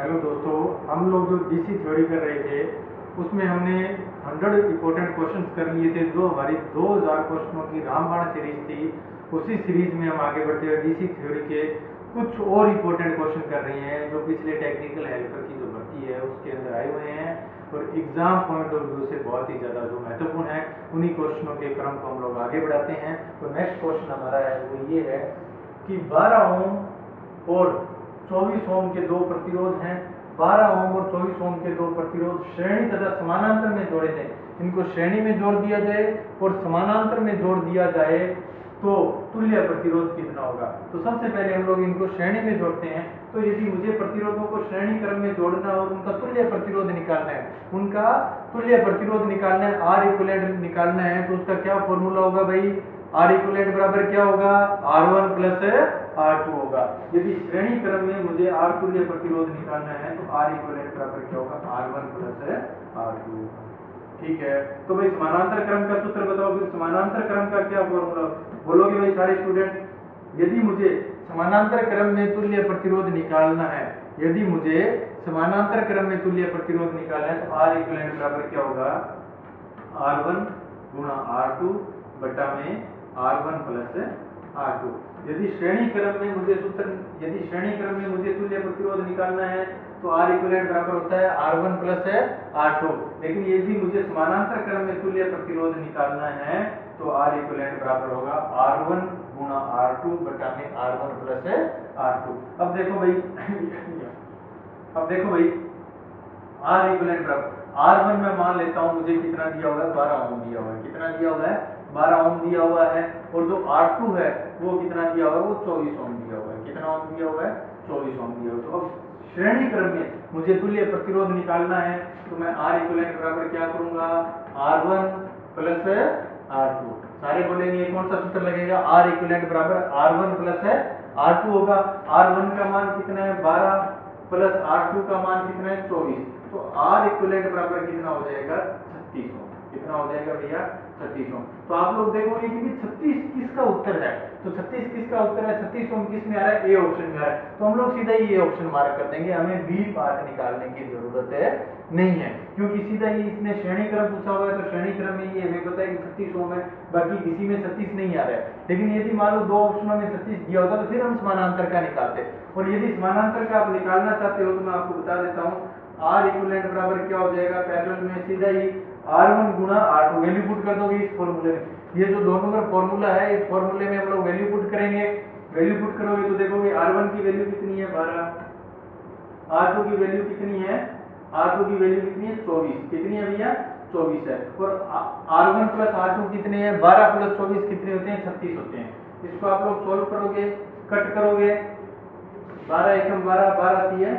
Hello दोस्तों, हम लोग जो डीसी थ्योरी कर रहे थे उसमें हमने 100 इम्पोर्टेंट क्वेश्चंस कर लिए थे। जो हमारी 2000 क्वेश्चनों की रामबाण सीरीज थी, उसी सीरीज में हम आगे बढ़ते हुए डीसी थ्योरी के कुछ और इम्पोर्टेंट क्वेश्चन कर रहे हैं जो पिछले टेक्निकल हेल्पर की जो भर्ती है उसके अंदर आए हुए हैं और एग्जाम पॉइंट ऑफ व्यू से बहुत ही ज़्यादा जो महत्वपूर्ण है, उन्हीं क्वेश्चनों के क्रम को हम लोग आगे बढ़ाते हैं। तो नेक्स्ट क्वेश्चन हमारा है वो ये है कि 12 ओम और 24 ओम के दो प्रतिरोध हैं। 12 ओम और 24 ओम के दो प्रतिरोध श्रेणी तथा समानांतर में जोड़े थे। इनको श्रेणी में जोड़ दिया जाए और समानांतर में जोड़ दिया जाए तो तुल्य प्रतिरोध कितना होगा। तो सबसे पहले हम लोग इनको श्रेणी में जोड़ते हैं। तो यदि मुझे प्रतिरोधों को श्रेणी क्रम में जोड़ना और उनका तुल्य प्रतिरोध निकालना है, उनका तुल्य प्रतिरोध निकालना है, आर इक्विवेलेंट निकालना है, तो उसका क्या फॉर्मूला होगा भाई? आर इक्विवेलेंट बराबर क्या होगा? R1 प्लस R2 होगा। यदि श्रेणी क्रम में मुझे आर तुल्य प्रतिरोध निकालना है तो आर इक्विवेलेंट बराबर क्या होगा? R1 plus R2। ठीक है, तो भाई समानांतर क्रम का सूत्र बताओ। फिर समानांतर क्रम का क्या फॉर्मूला बोलोगे भाई सारे स्टूडेंट? यदि मुझे समानांतर क्रम में तुल्य प्रतिरोध निकालना है, यदि मुझे समानांतर क्रम में तुल्य प्रतिरोध निकालना है तो आर इक्विवेलेंट बराबर क्या होगा? R1 गुणा R2 बटा में R1 प्लस R2। यदि श्रेणी क्रम में मुझे तुल्य प्रतिरोध निकालना है तो आर इक्विवेलेंट बराबर होता है R1 प्लस R2। लेकिन यदि मुझे समानांतर क्रम में तुल्य प्रतिरोध निकालना है तो आर इक्विवेलेंट बराबर होगा R1 गुणा R2 बटा में R1 प्लस R2। अब देखो भाई आर इक्विवेलेंट बराबर R1 में मान लेता हूं मुझे कितना दिया हुआ है? 12 ओम दिया हुआ है। कितना दिया हुआ है? 12 ओम दिया हुआ है। और जो R2 है वो कितना दिया हुआ है? वो 24 ओम दिया हुआ है। कितना ओम दिया हुआ है? 24 ओम दिया हुआ है। तो अब श्रेणी क्रम में मुझे तुल्य प्रतिरोध निकालना है तो मैं आर इक्विवेलेंट बराबर क्या करूंगा? R1 plus R2। सारे बोलेंगे कौन सा सूत्र लगेगा? आर इक्विवेलेंट बराबर R1 प्लस R2 होगा। R1 का मान कितना है? 12 प्लस R2 का मान कितना है? 24। तो आर इक्विवेलेंट बराबर कितना हो जाएगा? 36 ओम। कितना हो जाएगा भैया? 36 ओम। तो आप लोग देखोगे कि 36 किसका उत्तर है? तो 36 किसका उत्तर है? 36 ओम किस में आ रहा है? ए ऑप्शन में आ रहा है। तो हम लोग सीधा ही ए ऑप्शन मार्क कर देंगे, हमें बी पार्ट निकालने की जरूरत है नहीं है, क्योंकि सीधा ही इसने श्रेणी क्रम पूछा हुआ है तो श्रेणी क्रम में ये हमें पता है कि 36 ओम है, बाकी किसी में 36 नहीं आ रहा है। लेकिन यदि मान लो दो ऑप्शनों में 36 दिया होता तो फिर हम समानांतर का निकालते। और यदि समानांतर का आप निकालना चाहते हो तो मैं आपको बता देता हूँ, आर इक्विवेलेंट बराबर क्या हो जाएगा? पैरेलल में सीधा ही R1 गुणा R2 वैल्यू पुट कर दोगे इस फॉर्मूले में। ये जो 2 नंबर फॉर्मूला है, इस फॉर्मूले में हम लोग वैल्यू पुट करेंगे। वैल्यू पुट करोगे तो देखोगे R1 की वैल्यू कितनी है? 12। R2 की वैल्यू कितनी है? R2 की वैल्यू कितनी है? 24। कितनी है भैया? 24 है। और R1 प्लस R2 कितने हैं? 12 प्लस 24 कितने होते हैं? 36 होते हैं। इसको आप लोग सोल्व करोगे, कट करोगे, 12 एकम 12, 12 थी है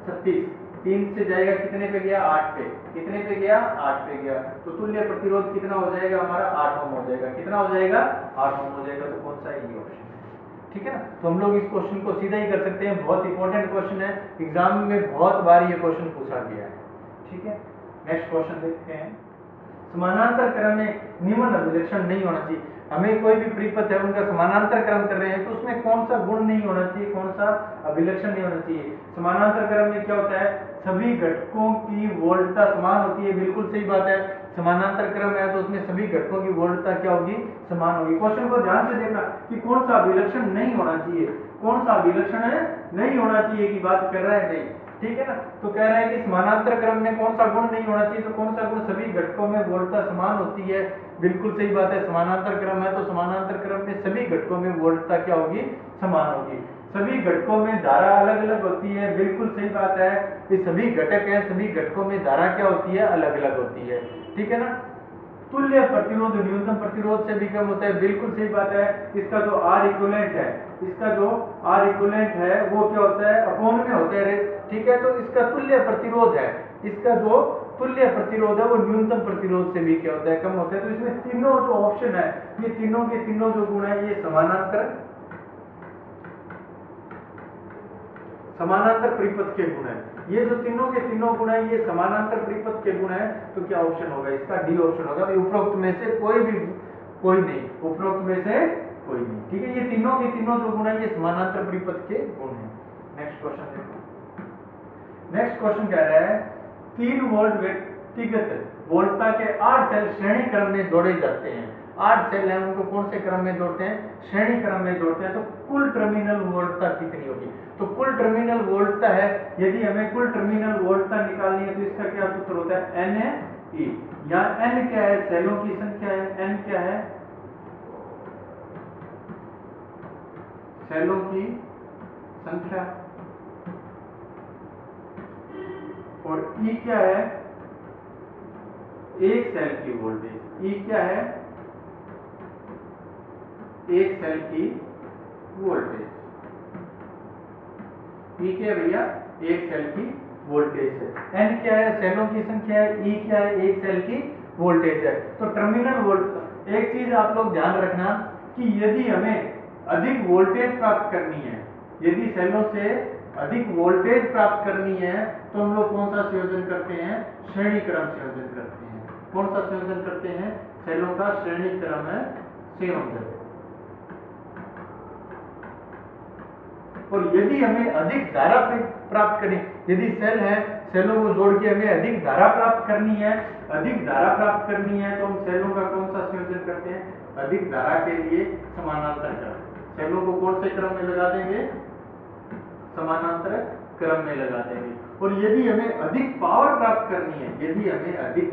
36, 3 से जाएगा कितने पे गया? 8 पे। कितने पे गया? 8 पे गया। तो तुल्य प्रतिरोध कितना हो जाएगा हमारा? 8 ओम हो जाएगा। कितना हो जाएगा? 8 ओम हो जाएगा। तो कौन सा है? ये ऑप्शन है। ठीक है ना? तो हम लोग इस क्वेश्चन को सीधा ही कर सकते हैं। बहुत इंपॉर्टेंट क्वेश्चन है, एग्जाम में बहुत बार ये क्वेश्चन पूछा गया है। ठीक है, नेक्स्ट क्वेश्चन देखते हैं। समानांतर क्रम में निम्न अभिलक्षण नहीं होना चाहिए। हमें कोई भी परिपथ है उनका समानांतर क्रम कर रहे हैं तो उसमें कौन सा गुण नहीं होना चाहिए, कौन सा अभिलक्षण नहीं होना चाहिए? समानांतर क्रम में क्या होता है? सभी घटकों की वोल्टता समान होती है। बिल्कुल सही बात है। समानांतर क्रम है तो उसमें सभी घटकों की वोल्टता क्या होगी? समान होगी। क्वेश्चन को ध्यान से देखना कि कौन सा अभिलक्षण नहीं होना चाहिए, कौन सा अभिलक्षण है नहीं होना चाहिए की बात कर रहा है नहीं। ठीक है ना? तो कह रहा है कि समानांतर क्रम में कौन सा गुण नहीं होना चाहिए, तो कौन सा गुण? सभी घटकों में वोल्टता समान होती है। बिल्कुल सही बात है। समानांतर क्रम है तो समानांतर क्रम में सभी घटकों में वोल्टता क्या होगी? समान होगी। सभी घटकों में धारा अलग अलग होती है। बिल्कुल सही बात है। ये सभी घटक हैं, सभी घटकों में धारा क्या होती है? अलग अलग होती है। ठीक है ना? तुल्य प्रतिरोध न्यूनतम प्रतिरोध से भी कम होता है। बिल्कुल सही बात है। इसका जो आर इक्विवेलेंट है, वो क्या होता है? अपॉन में होता है। ठीक है, तो इसका तुल्य प्रतिरोध है, इसका जो तुल्य प्रतिरोध है वो न्यूनतम प्रतिरोध से भी क्या होता है? कम होता है। तो इसमें तीनों जो ऑप्शन है, ये तीनों के तीनों जो गुण है ये समानांतर परिपथ के गुण है। ये जो तीनों के तीनों गुण है ये समानांतर परिपथ के गुण है। तो क्या ऑप्शन होगा? इसका डी ऑप्शन होगा। उपरोक्त में से कोई नहीं, उपरोक्त में से कोई नहीं। ठीक है, ये तीनों के तीनों जो गुण है ये समानांतर परिपथ के गुण है। नेक्स्ट क्वेश्चन देखो। नेक्स्ट क्वेश्चन कह रहा है 3 वोल्ट व्यक्तिगत वोल्टता के 8 सेल श्रेणी क्रम में जोड़े जाते हैं। 8 सेल हैं, उनको कौन से क्रम में जोड़ते हैं? श्रेणी क्रम में जोड़ते हैं। तो कुल टर्मिनल वोल्टता कितनी होगी? तो कुल टर्मिनल वोल्टता है, यदि हमें कुल टर्मिनल वोल्टता निकालनी है तो इसका क्या सूत्र होता है? NE। यहाँ N क्या है? सेलों की संख्या है। N क्या है? सेलों की संख्या। और E क्या है? एक सेल की वोल्टेज। E क्या है? एक सेल की वोल्टेज। E क्या है भैया? एक सेल की वोल्टेज है। N क्या है? सेलों की संख्या है। E क्या है? एक सेल की वोल्टेज है। तो टर्मिनल वोल्ट, एक चीज आप लोग ध्यान रखना कि यदि हमें अधिक वोल्टेज प्राप्त करनी है, यदि सेलों से अधिक वोल्टेज प्राप्त करनी है, तो हम लोग कौन सा संयोजन करते हैं? श्रेणी क्रम संयोजन करते हैं। कौन सा संयोजन करते हैं? सेलों का श्रेणी क्रम संयोजन। और यदि हमें अधिक धारा प्राप्त करनी, यदि सेल है, सेलों को जोड़ के हमें अधिक धारा प्राप्त करनी है, अधिक धारा प्राप्त करनी है, तो हम सेलों का कौन सा संयोजन करते हैं? अधिक धारा के लिए समानांतर क्रम। सेलों को कौन से क्रम में लगा देंगे? समानांतर क्रम में लगा देंगे। और यदि हमें अधिक पावर प्राप्त करनी है, यदि हमें अधिक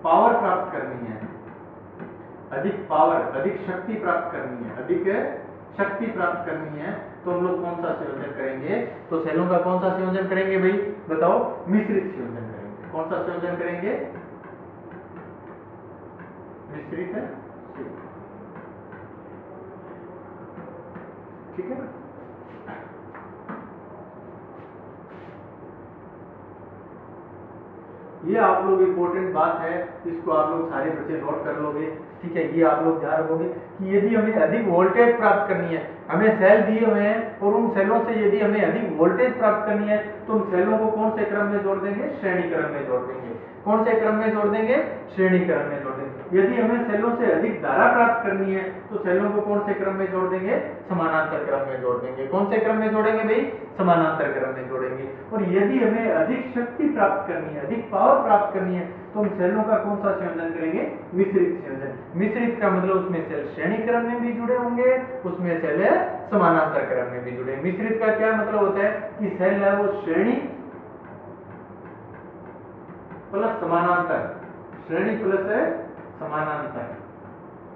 पावर प्राप्त करनी है, अधिक पावर, अधिक शक्ति प्राप्त करनी है, अधिक शक्ति प्राप्त करनी है, तो हम लोग कौन सा संयोजन करेंगे? तो सेलों का कौन सा संयोजन करेंगे भाई? बताओ। मिश्रित संयोजन करेंगे। कौन सा संयोजन करेंगे? मिश्रित है, ठीक है ना? ये आप लोग इंपॉर्टेंट बात है, इसको आप लोग सारे बच्चे नोट कर लोगे, ठीक है? ये आप लोग ध्यान रखोगे कि यदि हमें अधिक वोल्टेज प्राप्त करनी है, हमें सेल दिए हुए हैं और उन सेलों से यदि हमें अधिक वोल्टेज प्राप्त करनी है, तो हम सेलों को कौन से क्रम में जोड़ देंगे? श्रेणी क्रम में जोड़ देंगे। कौन से क्रम में जोड़ देंगे? श्रेणी क्रम में जोड़ देंगे। यदि हमें सेलों से अधिक धारा प्राप्त करनी है, तो सेलों को कौन से क्रम में जोड़ देंगे? समानांतर क्रम में जोड़ देंगे। कौन से क्रम में जोड़ेंगे भाई? समानांतर क्रम में जोड़ेंगे। और यदि हमें अधिक शक्ति प्राप्त करनी है, अधिक पावर प्राप्त करनी है, तो हम सेलों का कौन सा संयोजन करेंगे? मिश्रित संयोजन। मिश्रित का मतलब उसमें सेल श्रेणी क्रम में भी जुड़े होंगे, उसमें सेल समानांतर क्रम में भी जुड़े। मिश्रित का क्या मतलब होता है कि सेल है वो श्रेणी प्लस समानांतर, श्रेणी प्लस समानांतर,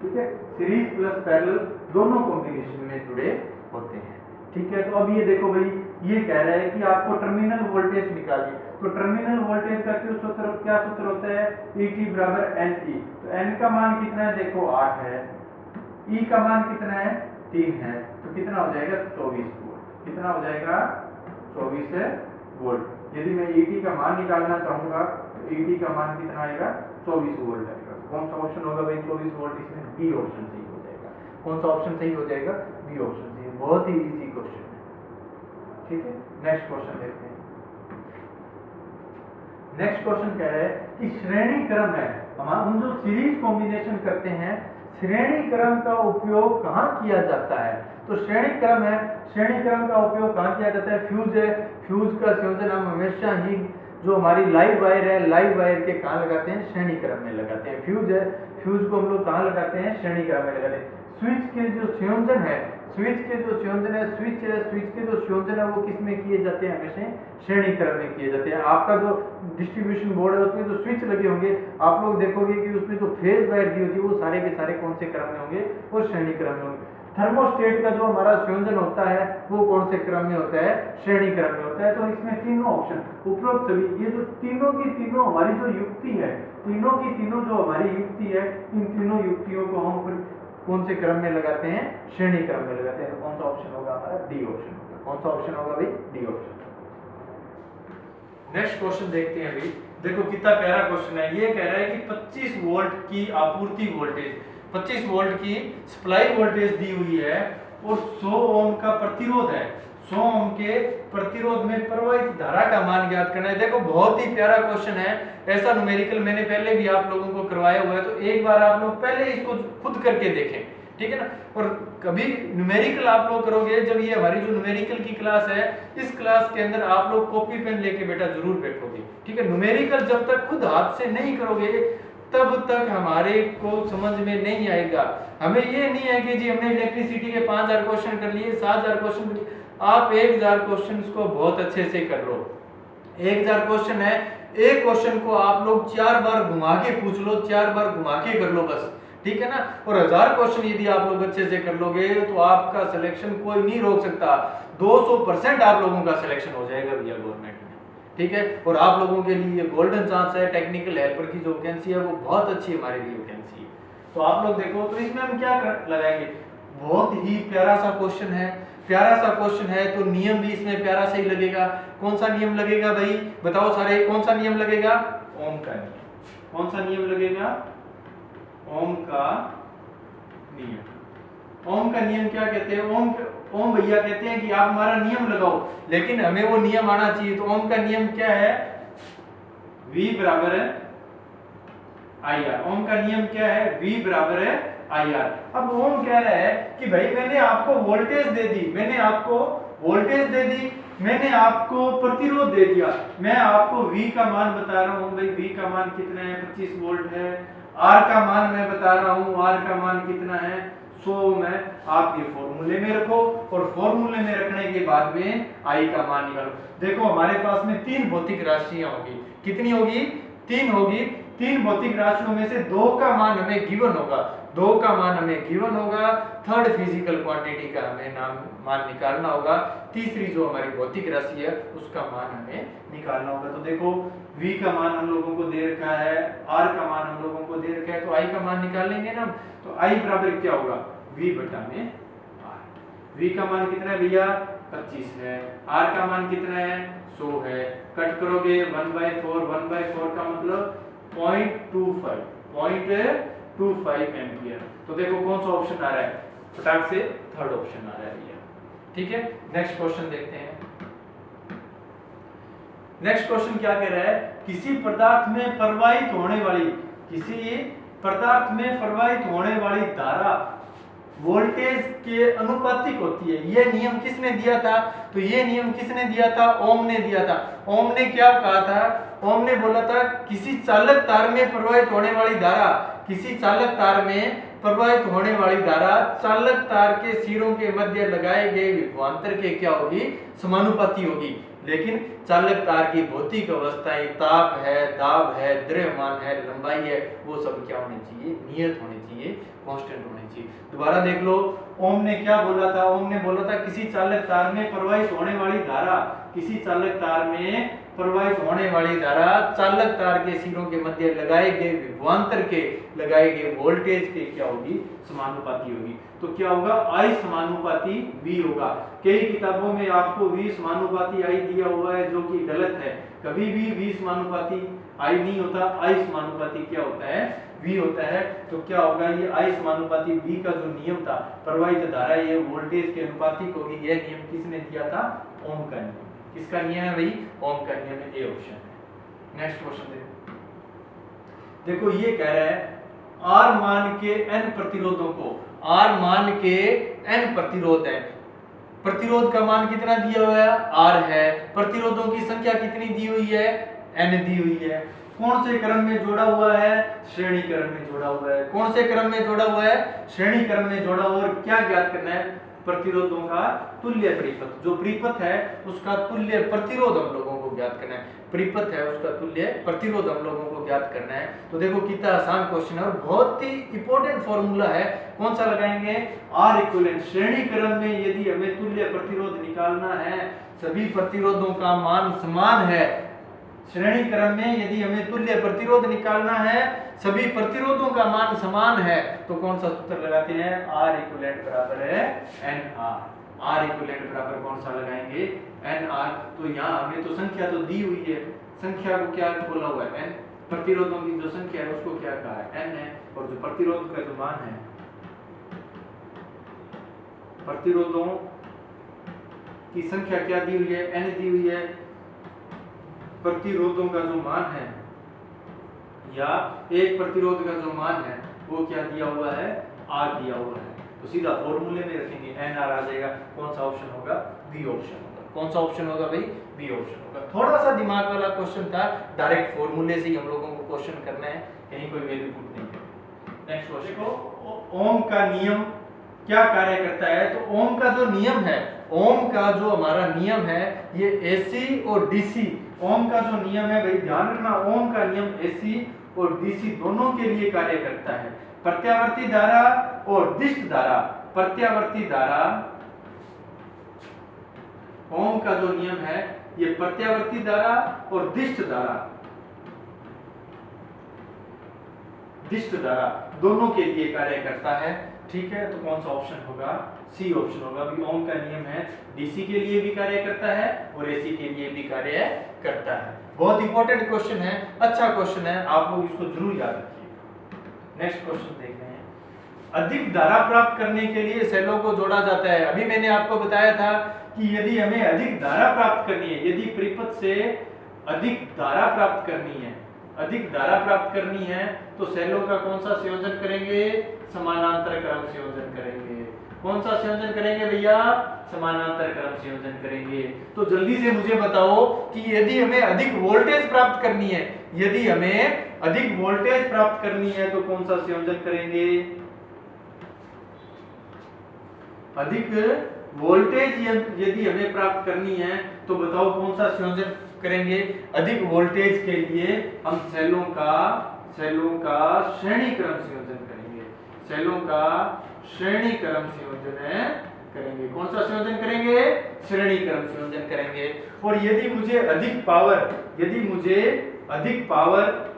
ठीक है? सीरीज प्लस पैरेलल, दोनों कॉम्बिनेशन में जुड़े होते हैं, ठीक है? तो अब ये देखो भाई, ये कह रहा है कि आपको टर्मिनल वोल्टेज निकालिए। तो टर्मिनल वोल्टेज का क्या सूत्र होता है? ET बराबर NE। तो N का मान कितना है? देखो 8 है। E का मान कितना है? 3 है। तो कितना हो जाएगा? 24 वोल्ट। कितना हो जाएगा? 24 वोल्ट। यदि मैं ET का मान निकालना चाहूंगा तो ET का मान कितना आएगा? 24 वोल्ट आएगा। कौन सा ऑप्शन होगा भाई 24 वोल्ट? इसमें बी ऑप्शन सही हो जाएगा। कौन सा ऑप्शन सही हो जाएगा? बी ऑप्शन सही। बहुत ही इजी क्वेश्चन है, ठीक है? नेक्स्ट क्वेश्चन देखते हैं। नेक्स्ट क्वेश्चन कह रहा है कि श्रेणी क्रम है, हम जो सीरीज कॉम्बिनेशन करते हैं, श्रेणी क्रम का उपयोग कहाँ किया जाता है? तो श्रेणी क्रम है, श्रेणी क्रम का उपयोग कहाँ किया जाता है? फ्यूज है, फ्यूज का संयोजन हम हमेशा ही जो हमारी लाइव वायर है, लाइव वायर के कहाँ लगाते हैं? श्रेणी क्रम में लगाते हैं। फ्यूज है, फ्यूज को हम लोग कहाँ लगाते हैं? श्रेणी क्रम में लगाते हैं। स्विच के जो संयोजन है, स्विच के जो संयोजन है, स्विच के जो संयोजन है वो किस में किए जाते हैं? हमेशा श्रेणी क्रम में किए जाते हैं। आपका जो डिस्ट्रीब्यूशन बोर्ड है उसमें जो स्विच लगे होंगे, आप लोग देखोगे कि उसमें जो फेज वायर दी होती है वो सारे के सारे कौन से क्रम में होंगे? वो श्रेणी क्रम में होंगे। थर्मोस्टेट का जो हमारा संयोजन होता है वो कौन से क्रम में होता है? श्रेणी क्रम में होता है। तो इसमें तीनों ऑप्शन उपरोक्त सभी, ये जो तीनों की तीनों हमारी जो युक्ति है, तीनों की तीनों जो हमारी युक्ति है, इन तीनों युक्तियों को हम कौन से क्रम में लगाते हैं? श्रेणी क्रम में लगाते हैं। तो कौन सा ऑप्शन होगा हमारा? डी ऑप्शन होगा। कौन सा ऑप्शन होगा भाई? D option. नेक्स्ट क्वेश्चन देखते हैं भाई। देखो कितना प्यारा क्वेश्चन है। ये कह रहा है कि 25 वोल्ट की आपूर्ति वोल्टेज, 25 वोल्ट की सप्लाई वोल्टेज दी हुई है और 100 ओम का प्रतिरोध है। 100 ओम के प्रतिरोध में प्रवाहित धारा का मान ज्ञात करना है। देखो बहुत ही प्यारा क्वेश्चन है। ऐसा न्यूमेरिकल मैंने पहले भी आप लोगों को करवाया हुआ है, तो एक बार आप लोग पहले इसको खुद करके देखें, ठीक है ना। और कभी न्यूमेरिकल आप लोग करोगे, जब ये हमारी जो न्यूमेरिकल की क्लास है, इस क्लास के अंदर आप लोग कॉपी पेन लेके बेटा जरूर बैठोगे, ठीक है। न्यूमेरिकल जब तक खुद हाथ से नहीं करोगे तब तक हमारे को समझ में नहीं आएगा। हमें ये नहीं है कि जी हमने इलेक्ट्रिसिटी के 5000 क्वेश्चन कर लिए, 7000 क्वेश्चन कर लिए, आप 1000 क्वेश्चन को बहुत अच्छे से कर लो। 1000 क्वेश्चन है, एक क्वेश्चन को आप लोग 4 बार घुमा के पूछ लो, 4 बार घुमा के कर लो बस, ठीक है ना। और 1000 क्वेश्चन यदि आप लोग अच्छे से कर लोगे तो आपका सिलेक्शन कोई नहीं रोक सकता। 200% आप लोगों का सिलेक्शन हो जाएगा भैया गवर्नमेंट में, ठीक है। और आप लोगों के लिए गोल्डन चांस है, टेक्निकल हेल्पर की जो वैकेंसी है वो बहुत अच्छी हमारे लिए वैकेंसी है। तो आप लोग देखो, तो इसमें हम क्या लगाएंगे, बहुत ही प्यारा सा क्वेश्चन है, प्यारा सा क्वेश्चन है, तो नियम भी इसमें प्यारा सा ही लगेगा। कौन सा नियम लगेगा भाई, बताओ सारे, कौन सा नियम लगेगा, ओम का नियम। कौन सा नियम लगेगा, ओम का नियम। ओम का नियम क्या कहते हैं, ओम भैया कहते हैं कि आप हमारा नियम लगाओ, लेकिन हमें वो नियम आना चाहिए। तो ओम का नियम क्या है, V बराबर है IR। ओम का नियम क्या है, V बराबर है IR। अब ओम कह रहा है कि भाई मैंने आपको वोल्टेज दे दी, मैंने आपको वोल्टेज दे दी, मैंने आपको प्रतिरोध दे दिया, मैं आपको V का मान बता रहा हूं, भाई V का मान कितना है, 25 वोल्ट है। R का मान मैं बता रहा हूं, R का मान कितना है, 100 में। आप ये फॉर्मूले में रखो और फॉर्मूले में रखने के बाद में I का मान निकालो। देखो हमारे पास में 3 भौतिक राशियां होगी, कितनी होगी, 3 होगी। 3 भौतिक राशियों में से 2 का मान हमें गिवन होगा, 2 का मान हमें गिवन होगा। थर्ड फिजिकल क्वांटिटी का हमें मान निकालना होगा। तीसरी जो हमारी भौतिक राशि है उसका मान हमें निकालना होगा। तो देखो V का मान हम लोगों को दे रखा है, R का मान हम लोगों को दे रखा है, तो I का मान निकाल लेंगे ना। तो I बराबर क्या होगा, V बटा में R। V का मान कितना है भैया, 25 है। R का मान कितना है, 100 है। कट करोगे 1/4, 1/4 का मतलब 0.25 एम्पियर। तो देखो कौन सा ऑप्शन आ रहा है, फटाक से थर्ड ऑप्शन आ रहा है भैया, ठीक है। नेक्स्ट क्वेश्चन देखते हैं। नेक्स्ट क्वेश्चन क्या कह रहा है, किसी पदार्थ में प्रवाहित होने वाली, किसी पदार्थ में प्रवाहित होने वाली धारा वोल्टेज के अनुपातिक होती है। ये नियम किसने दिया था, तो ये नियम किसने दिया था, ओम ने दिया था। ओम ने क्या कहा था, ओम ने बोला था किसी चालक तार में प्रवाहित होने वाली धारा, किसी चालक तार में प्रवाहित होने वाली धारा चालक तार के सिरों के मध्य लगाए गए विभवांतर के क्या होगी, समानुपाती होगी। लेकिन चालक तार की भौतिक अवस्थाएं, ताप है, दाब है, द्रव्यमान है, लंबाई है, वो सब क्या होने चाहिए, नियत होने चाहिए, कांस्टेंट होने चाहिए। दोबारा देख लो, ओम ने क्या बोला था, ओम ने बोला था किसी चालक तार में प्रवाहित होने वाली धारा, किसी चालक तार में प्रवाहित होने वाली धारा चालक तार के सिरों के मध्य लगाए गए विभवांतर के लगाए गए वोल्टेज के क्या होगी, समानुपाती होगी। तो क्या होगा, I समानुपाती V होगा। कई किताबों में आपको V समानुपाती I दिया हुआ है जो कि गलत है। कभी भी V समानुपाती I नहीं होता, I समानुपाती क्या होता है, V होता है। तो क्या होगा, ये I समानुपाती V का जो नियम था, प्रवाहित धारा ये वोल्टेज के अनुपातिक होगी, यह नियम किसने दिया था, ओम का नियम। किसका नियम है भाई, ओम का नियम है, ए ऑप्शन है। नेक्स्ट क्वेश्चन देखो, ये कह रहा है R मान के n प्रतिरोधों को, R मान के n प्रतिरोध है, प्रतिरोध का मान कितना दिया हुआ है, R है, प्रतिरोधों की संख्या कितनी दी हुई है, n दी हुई है। कौन से क्रम में जोड़ा हुआ है, श्रेणी क्रम में जोड़ा हुआ है। कौन से क्रम में जोड़ा हुआ है, श्रेणी क्रम में जोड़ा हुआ है। और क्या ज्ञात करना है, प्रतिरोधों का तुल्य परिपथ, जो परिपथ है उसका तुल्य प्रतिरोध हम लोगों को ज्ञात करना है, परिपथ है उसका तुल्य प्रतिरोध हम लोगों को ज्ञात करना है। तो देखो कितना आसान क्वेश्चन है और बहुत ही इंपॉर्टेंट फॉर्मूला है। कौन सा लगाएंगे, R इक्विवेलेंट। श्रेणी क्रम में यदि हमें तुल्य प्रतिरोध निकालना है, सभी प्रतिरोधों का मान समान है, श्रेणी क्रम में यदि हमें तुल्य प्रतिरोध निकालना है, सभी प्रतिरोधों का मान समान है, तो कौन सा सूत्र लगाते हैं, R इक्विवेलेंट बराबर है NR। R इक्विवेलेंट बराबर कौन सा लगाएंगे, NR। तो यहाँ हमें तो संख्या तो दी हुई है, संख्या को क्या बोला हुआ है, N। प्रतिरोधों की जो संख्या है उसको क्या कहा है, N है। और जो प्रतिरोध का जो मान है, प्रतिरोधों की संख्या क्या दी हुई है, N दी हुई है। प्रतिरोधों का जो मान है या एक प्रतिरोध का जो मान है वो क्या दिया हुआ है, R दिया हुआ है। तो सीधा फॉर्मूले में रखेंगे, NR आ जाएगा। कौन सा ऑप्शन होगा? बी ऑप्शन होगा। कौन सा ऑप्शन होगा भाई? बी ऑप्शन होगा। थोड़ा सा दिमाग वाला क्वेश्चन था, डायरेक्ट फॉर्मूले से ही हम लोगों को क्वेश्चन करना है, कहीं कोई वैल्यू पुट नहीं है। नेक्स्ट क्वेश्चन को, ओम का नियम क्या कार्य करता है? तो ओम का जो नियम है, ओम का जो हमारा नियम है, ये एसी और डीसी, ओम का जो नियम है भाई ध्यान रखना, ओम का नियम एसी और डीसी दोनों के लिए कार्य करता है। प्रत्यावर्ती धारा और दिष्ट धारा, प्रत्यावर्ती धारा, ओम का जो नियम है ये प्रत्यावर्ती धारा और दिष्ट धारा, दिष्ट धारा दोनों के लिए कार्य करता है। ठीक है, तो कौन सा ऑप्शन होगा? सी ऑप्शन होगा। भी ओम का नियम है, डीसी के लिए भी कार्य करता है और एसी के लिए भी कार्य करता है। बहुत इंपॉर्टेंट क्वेश्चन है, अच्छा क्वेश्चन है, आप लोग इसको जरूर याद रखिएगा। नेक्स्ट क्वेश्चन देख रहे हैं। अधिक धारा प्राप्त करने के लिए सेलों को जोड़ा जाता है। अभी मैंने आपको बताया था कि यदि हमें अधिक धारा प्राप्त करनी है, यदि परिपथ से अधिक धारा प्राप्त करनी है, अधिक धारा प्राप्त करनी है, तो सेलों का कौन सा संयोजन करेंगे? समानांतर क्रम संयोजन करेंगे। कौन सा संयोजन करेंगे भैया? समानांतर क्रम संयोजन करेंगे। तो जल्दी से मुझे बताओ कि यदि हमें अधिक वोल्टेज प्राप्त करनी है, यदि हमें अधिक वोल्टेज प्राप्त करनी है तो कौन सा संयोजन करेंगे? अधिक वोल्टेज यदि हमें प्राप्त करनी है तो बताओ कौन सा संयोजन करेंगे? अधिक वोल्टेज के लिए हम सेलों का श्रेणी क्रम संयोजन करेंगे, सेलों का श्रेणी क्रम संयोजन करेंगे। कौन सा संयोजन करेंगे? श्रेणी क्रम संयोजन करेंगे। और यदि मुझे अधिक पावर, यदि मुझे अधिक पावर,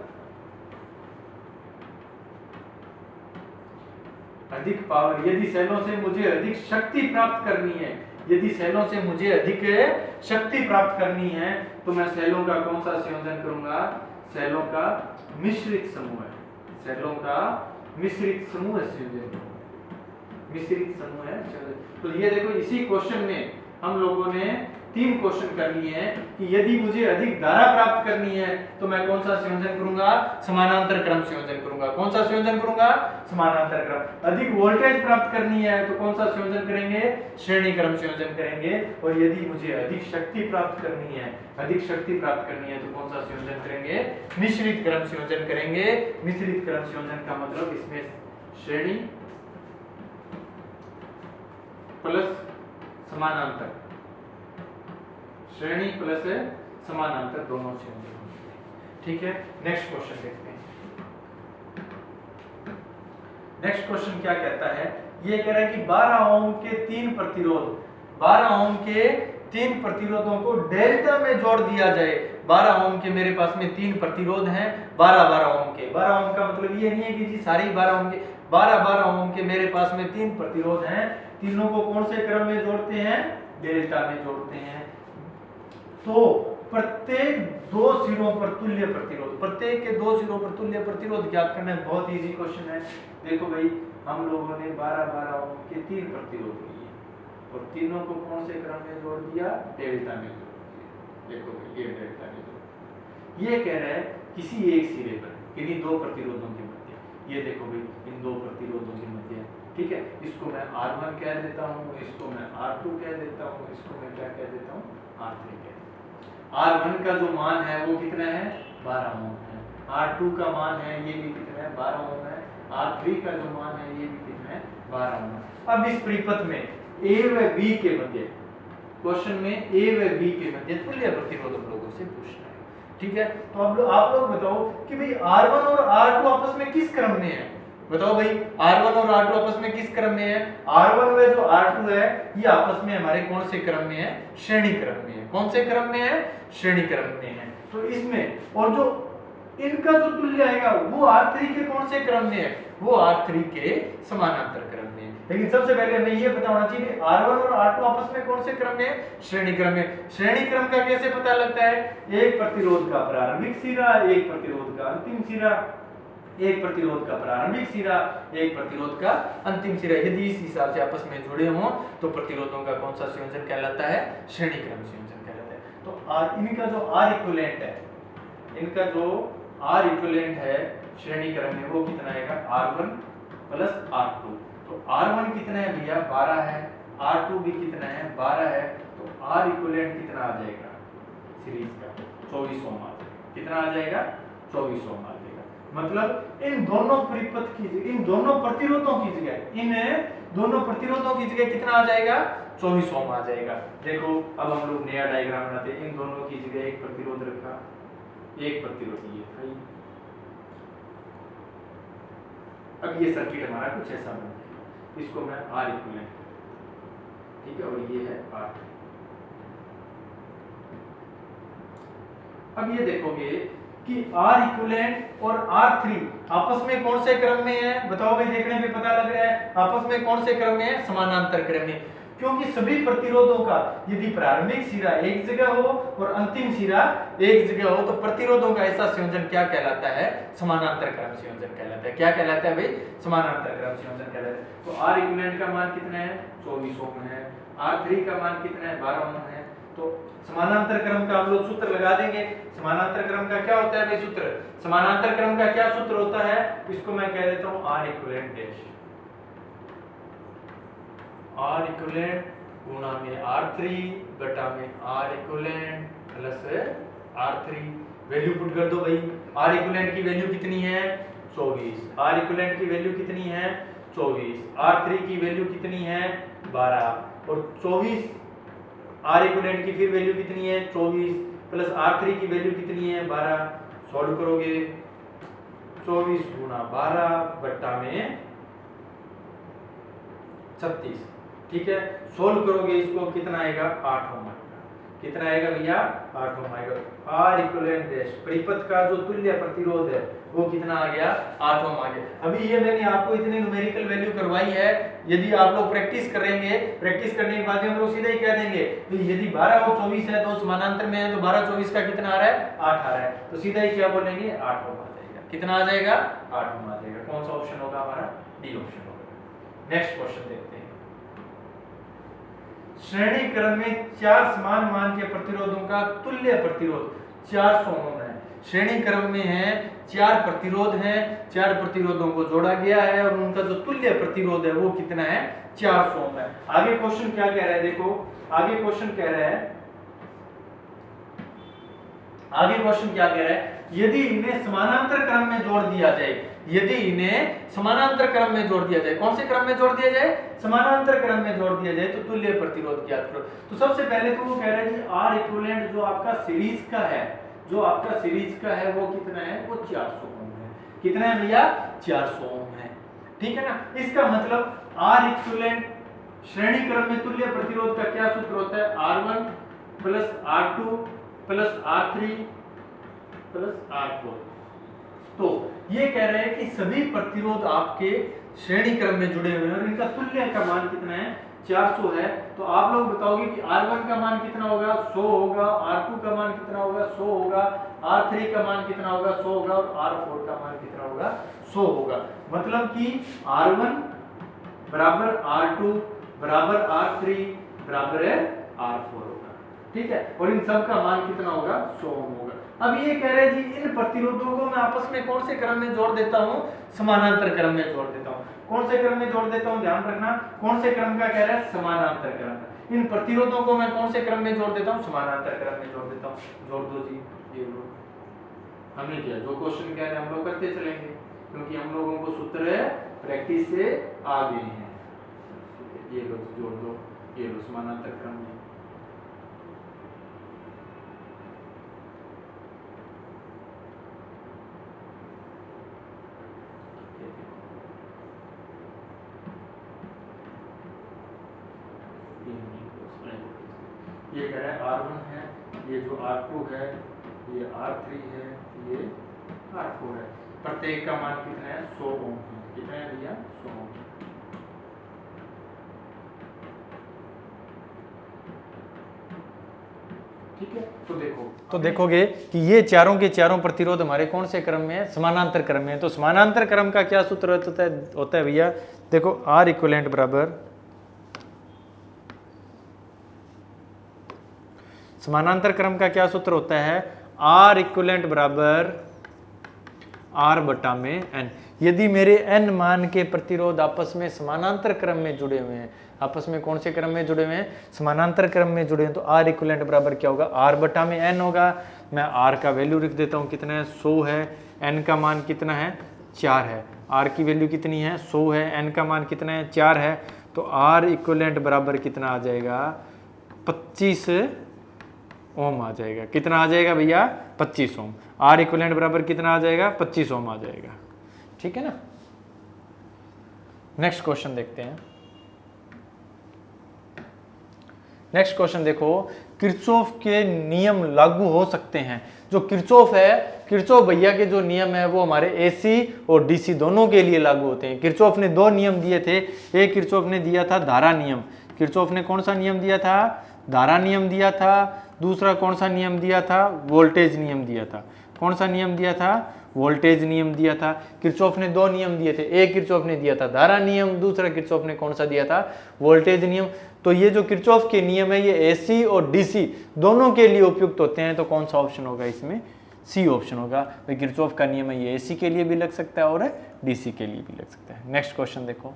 अधिक पावर, यदि सेलों से मुझे अधिक शक्ति प्राप्त करनी है, यदि सेलों से मुझे अधिक शक्ति प्राप्त करनी है तो मैं सेलों का कौन सा संयोजन करूंगा? सेलों का मिश्रित समूह है, सेलों का मिश्रित समूह संयोजन, मिश्रित समूह है। तो ये देखो इसी क्वेश्चन में हम लोगों ने 3 क्वेश्चन कर लिए हैं कि यदि मुझे अधिक धारा प्राप्त करनी है तो मैं कौन सा संयोजन करूंगा? समानांतर क्रम संयोजन करूंगा। कौन सा संयोजन करूंगा? समानांतर क्रम। अधिक वोल्टेज प्राप्त करनी है तो कौन सा संयोजन करेंगे? श्रेणी क्रम संयोजन करेंगे। और यदि मुझे अधिक शक्ति प्राप्त करनी है, अधिक शक्ति प्राप्त करनी है तो कौन सा संयोजन करेंगे? मिश्रित क्रम संयोजन करेंगे। मिश्रित क्रम संयोजन का मतलब इसमें श्रेणी प्लस समानांतर, श्रेणी प्लस समानांतर दोनों संयोजन होंगे। ठीक है, नेक्स्ट क्वेश्चन देखते हैं। नेक्स्ट क्वेश्चन क्या कहता है? ये कह रहा है कि 12 ओम के 3 प्रतिरोध, 12 ओम के 3 प्रतिरोधों को डेल्टा में जोड़ दिया जाए। 12 ओम के मेरे पास में 3 प्रतिरोध हैं, 12 ओम के। 12 ओम का मतलब ये नहीं है कि जी सारी 12 ओम के, 12 ओम के मेरे पास में 3 प्रतिरोध हैं। तीनों को कौन से क्रम में जोड़ते हैं? डेल्टा में जोड़ते हैं। तो प्रत्येक 2 सिरों पर तुल्य प्रतिरोध, प्रत्येक के 2 सिरों पर तुल्य प्रतिरोध ज्ञात करना है। बहुत इजी क्वेश्चन है। देखो भाई हम लोगों ने 12 ओम के 3 प्रतिरोध लिए और तीनों को कौन से क्रम में जोड़ दिया? डेल्टा में जोड़ दिया। देखो भाई ये डेल्टा में जोड़, ये कह रहा है किसी एक सिरे पर, किन्हीं 2 प्रतिरोधों के मध्य, ये देखो भाई इन 2 प्रतिरोधों के मध्य, ठीक है, इसको मैं R1 कह देता हूँ, इसको मैं R2 कह देता हूँ, इसको मैं क्या कह देता हूँ? R3 कह देता हूँ। R1 का जो मान है वो कितना है? 12 ओम है। R2 का मान है ये भी कितना है? 12 ओम है। R3 का जो मान है ये भी कितना है? 12 ओम है। अब इस परिपथ में A व B के मध्य, क्वेश्चन में A व B के मध्य तुल्य प्रतिरोध हम लोगों से पूछना है। ठीक है, तो अब आप लोग बताओ कि भाई R1 और R2 आपस में किस क्रम में है? बताओ भाई R1 और R2 आपस में किस क्रम में है? R1 व जो R2 है ये आपस में हमारे कौन से क्रम में है? श्रेणी क्रम में है। कौन से क्रम में है? श्रेणी क्रम में है। तो इसमें और जो इनका जो तुल्य आएगा वो R3 के कौन से क्रम में है? वो R3 के समानांतर क्रम में है। लेकिन सबसे पहले हमें ये पता होना चाहिए R1 और R2 आपस में कौन से क्रम में है? श्रेणी क्रम में। श्रेणी क्रम का कैसे पता लगता है? एक प्रतिरोध का प्रारंभिक सिरा, एक प्रतिरोध का अंतिम सिरा, एक प्रतिरोध का प्रारंभिक सिरा, एक प्रतिरोध का अंतिम सिरा। यदि इस हिसाब से आपस में जुड़े हों तो प्रतिरोधों का कौन सा संयोजन कहलाता है? श्रेणी क्रम संयोजन कहलाता है। तो इनका जो R इक्विवेलेंट है, इनका जो R इक्विवेलेंट है श्रेणी क्रम में वो कितना आएगा? R1 plus R2। तो R1 कितना है भैया 12 है, R2 भी कितना है 12 है, तो R इक्विवेलेंट कितना आ जाएगा सीरीज का 24 ओम आ जाएगा। कितना आ जाएगा 24 ओम आ जाएगा। मतलब इन दोनों परिपथ की जगह, इन दोनों प्रतिरोधों की जगह, इन दोनों प्रतिरोधों की जगह कितना आ जाएगा 24 ओम आ जाएगा। देखो अब हम लोग नया डायग्राम बनाते हैं। इन दोनों की जगह एक प्रतिरोध रखा, एक प्रतिरोध ये था। अब ये सर्किट हमारा कुछ ऐसा बन जाएगा, इसको मैं R इक्विवेलेंट, ठीक है, और ये है R3। अब ये देखोगे कि R इक्विवेलेंट और R3 आपस में कौन से क्रम में है, बताओ भाई, देखने पे पता लग रहा है आपस में कौन से क्रम में है, समानांतर क्रम में। क्योंकि सभी प्रतिरोधों का यदि प्रारंभिक सिरा एक जगह हो और अंतिम सिरा एक जगह हो तो प्रतिरोधों का ऐसा संयोजन क्या कहलाता है, समानांतर क्रम संयोजन कहलाता है। क्या कहलाता है भाई, समानांतर क्रम संयोजन कहलाता है। तो R इक्विवेलेंट का मान कितना है 24 ओम है, R3 का मान कितना है 12 ओम है। तो समानांतर क्रम का हम लोग सूत्र लगा देंगे। समानांतर क्रम का क्या होता है भाई सूत्र, समानांतर क्रम का क्या सूत्र होता है, इसको मैं कह देता हूं R equivalent dash, R equivalent गुणा में R3 बटा में R equivalent plus R3। Value put कर दो भाई। R इक्विवेलेंट की वैल्यू कितनी है 24, R इक्विवेलेंट की वैल्यू कितनी है 24, R3 की वैल्यू कितनी है 12 और 24 R इक्विवेलेंट की फिर वैल्यू कितनी है 24 प्लस R3 की वैल्यू कितनी है 12। सॉल्व करोगे 24 गुणा 12 बट्टा में 36, ठीक है। सोल्व करोगे इसको कितना आएगा 8 ओम आएगा। कितना आएगा भैया 8 ओम आएगा। R इक्विवेलेंट डैश परिपथ का जो तुल्य प्रतिरोध है वो कितना आ गया 8 ओम आ गया। अभी ये मैंने आपको इतनी न्यूमेरिकल वैल्यू करवाई है, यदि आप लोग प्रैक्टिस करेंगे, प्रैक्टिस करने के बाद हम लोग सीधा ही कह देंगे तो यदि 12 और 24 है तो समानांतर में है तो 12 24 का कितना आ रहा है 8 आ रहा है, तो सीधा ही क्या बोलेंगे 8 ओम आ जाएगा। कितना आ जाएगा 8 ओम आ जाएगा। कौन सा ऑप्शन होगा हमारा, डी ऑप्शन होगा। नेक्स्ट क्वेश्चन देखते हैं। श्रेणी क्रम में 4 समान मान के प्रतिरोधों का तुल्य प्रतिरोध 400 ओम है। श्रेणी क्रम में है 4 प्रतिरोध हैं, 4 प्रतिरोधों को जोड़ा गया है और उनका जो तुल्य प्रतिरोध है वो कितना है 400 ओम है। आगे क्वेश्चन क्या कह रहा है, देखो आगे क्वेश्चन कह रहा है, आगे क्वेश्चन क्या कह रहा है, यदि इन्हें समानांतर क्रम में जोड़ दिया जाए, यदि इन्हें समानांतर क्रम में जोड़ दिया जाए, कौन से क्रम में जोड़ दिया जाए, समानांतर क्रम में जोड़ दिया जाए तो तुल्य प्रतिरोध ज्ञात करो। तो सबसे पहले तो वो कह रहा है कि R इक्विवेलेंट जो आपका सीरीज का है, जो आपका सीरीज का है वो कितना है, वो 400 ओम है। कितना है भैया 400 ओम है, ठीक है ना। इसका मतलब R इक्विवेलेंट श्रेणी क्रम में तुल्य प्रतिरोध का क्या सूत्र होता है, R1 plus R2 plus R3 plus R4। तो ये कह रहे हैं कि सभी प्रतिरोध आपके श्रेणी क्रम में जुड़े हुए हैं और इनका तुल्य का मान कितना है 400 है। तो आप लोग बताओगे कि R1 का मान कितना होगा 100 होगा, R2 का मान कितना होगा 100 होगा, R3 का मान कितना होगा 100 होगा और R4 का मान कितना होगा 100 होगा। मतलब कि R1 बराबर R2 बराबर R3 बराबर है R4 होगा, ठीक है। और इन सब का मान कितना होगा 100 ओम होगा। अब ये कह रहे हैं जी इन प्रतिरोधों को मैं आपस में कौन से क्रम में जोड़ देता हूं, समानांतर क्रम में जोड़ देता हूं। कौन से क्रम में जोड़ देता हूं, ध्यान रखना, कौन से क्रम का कह रहा है, समानांतर क्रम। इन प्रतिरोधों को मैं कौन से क्रम में जोड़ देता हूं, समानांतर क्रम में जोड़ देता हूं। जोड़ दो जी, ये लो, हमने किया जो क्वेश्चन कह रहे हैं हम लोग करते चलेंगे क्योंकि हम लोगों को सूत्र प्रैक्टिस से आ गए हैं। ये लो जोड़ दो, ये लो समानांतर क्रम में। ये कह रहा है R1 है, ये जो R2 है, ये R3 है, ये R4 है। प्रत्येक का मान कितना है 100 ओम है। कितना है भैया 100 ओम। ठीक है, तो देखोगे कि ये चारों के चारों प्रतिरोध हमारे कौन से क्रम में है, समानांतर क्रम में है। तो समानांतर क्रम का क्या सूत्र होता है भैया, देखो R इक्विवेलेंट बराबर, समानांतर क्रम का क्या सूत्र होता है, R इक्विवेलेंट बराबर R बटा में N। यदि मेरे n मान के प्रतिरोध आपस में समानांतर क्रम में जुड़े हुए हैं, आपस में कौन से क्रम में जुड़े हुए हैं, समानांतर क्रम में जुड़े हैं, तो R इक्विवेलेंट बराबर क्या होगा, R बटा में n होगा। मैं R का वैल्यू लिख देता हूँ, कितना है 100 है, n का मान कितना है 4 है, R की वैल्यू कितनी है 100 है, n का मान कितना है 4 है, तो R इक्विवेलेंट बराबर कितना आ जाएगा 25 ओम आ जाएगा। कितना आ जाएगा भैया 25 ओम। R इक्विवेलेंट बराबर कितना आ जाएगा 25 ओम आ जाएगा। ठीक है ना। नेक्स्ट क्वेश्चन देखते हैं। नेक्स्ट क्वेश्चन देखो, किरचॉफ के नियम लागू हो सकते हैं। जो किरचॉफ है, किरचॉफ भैया के जो नियम है वो हमारे एसी और डीसी दोनों के लिए लागू होते हैं। किरचॉफ ने दो नियम दिए थे, एक किरचॉफ ने दिया था धारा नियम। किरचॉफ ने कौन सा नियम दिया था, धारा नियम दिया था। दूसरा कौन सा नियम दिया था, वोल्टेज नियम दिया था। कौन सा नियम दिया था, वोल्टेज नियम दिया था। किरचॉफ ने दो नियम दिए थे, एक किरचॉफ ने दिया था धारा नियम, दूसरा किरचॉफ ने कौन सा दिया था, वोल्टेज नियम। तो ये जो किरचॉफ के नियम है ये एसी और डीसी दोनों के लिए उपयुक्त होते हैं। तो कौन सा ऑप्शन होगा इसमें, सी ऑप्शन होगा। भाई किरचॉफ का नियम है ये एसी के लिए भी लग सकता है और डीसी के लिए भी लग सकता है। नेक्स्ट क्वेश्चन देखो।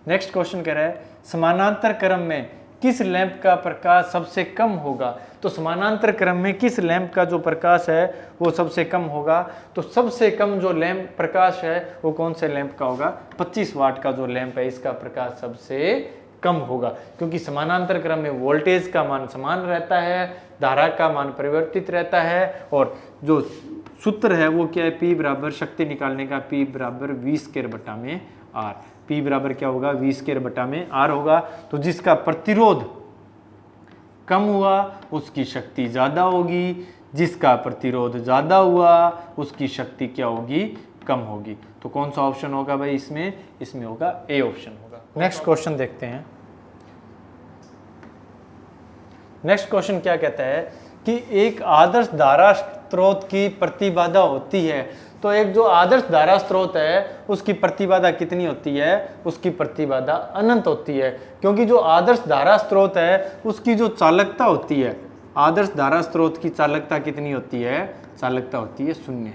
नेक्स्ट क्वेश्चन कह रहा है समानांतर क्रम में किस लैंप का प्रकाश सबसे कम होगा। तो समानांतर क्रम में किस लैंप का जो प्रकाश है वो सबसे कम होगा। तो सबसे कम जो लैंप प्रकाश है वो कौन से लैंप का होगा, 25 वाट का जो लैंप है इसका प्रकाश सबसे कम होगा। क्योंकि समानांतर क्रम में वोल्टेज का मान समान रहता है, धारा का मान परिवर्तित रहता है, और जो सूत्र है वो क्या है, P बराबर शक्ति निकालने का P बराबर V स्क्वायर बटा में R। P बराबर क्या होगा, V स्क्वायर बटा में R होगा। तो जिसका प्रतिरोध कम हुआ उसकी शक्ति ज्यादा होगी, जिसका प्रतिरोध ज्यादा हुआ उसकी शक्ति क्या होगी, कम होगी। तो कौन सा ऑप्शन होगा भाई इसमें, इसमें होगा ए ऑप्शन होगा। नेक्स्ट क्वेश्चन देखते हैं। नेक्स्ट क्वेश्चन क्या कहता है कि एक आदर्श धारा स्रोत की प्रतिबाधा होती है। तो एक जो आदर्श धारा स्रोत है उसकी प्रतिबाधा कितनी होती है, उसकी प्रतिबाधा अनंत होती है। क्योंकि जो आदर्श धारा स्रोत है उसकी जो चालकता होती है, आदर्श धारा स्रोत की चालकता कितनी होती है, चालकता होती है 0।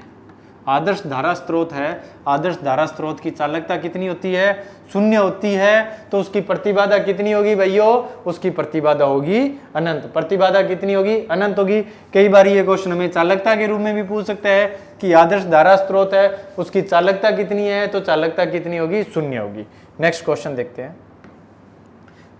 आदर्श धारा स्रोत है, आदर्श धारा स्रोत की चालकता कितनी होती है, 0 होती है। तो उसकी प्रतिबाधा कितनी होगी भैया, उसकी प्रतिबाधा होगी अनंत। प्रतिबाधा कितनी होगी, अनंत होगी। कई बार ये क्वेश्चन हमें चालकता के रूप में भी पूछ सकता है कि आदर्श धारा स्रोत है उसकी चालकता कितनी है, तो चालकता कितनी होगी, 0 होगी। नेक्स्ट क्वेश्चन देखते हैं।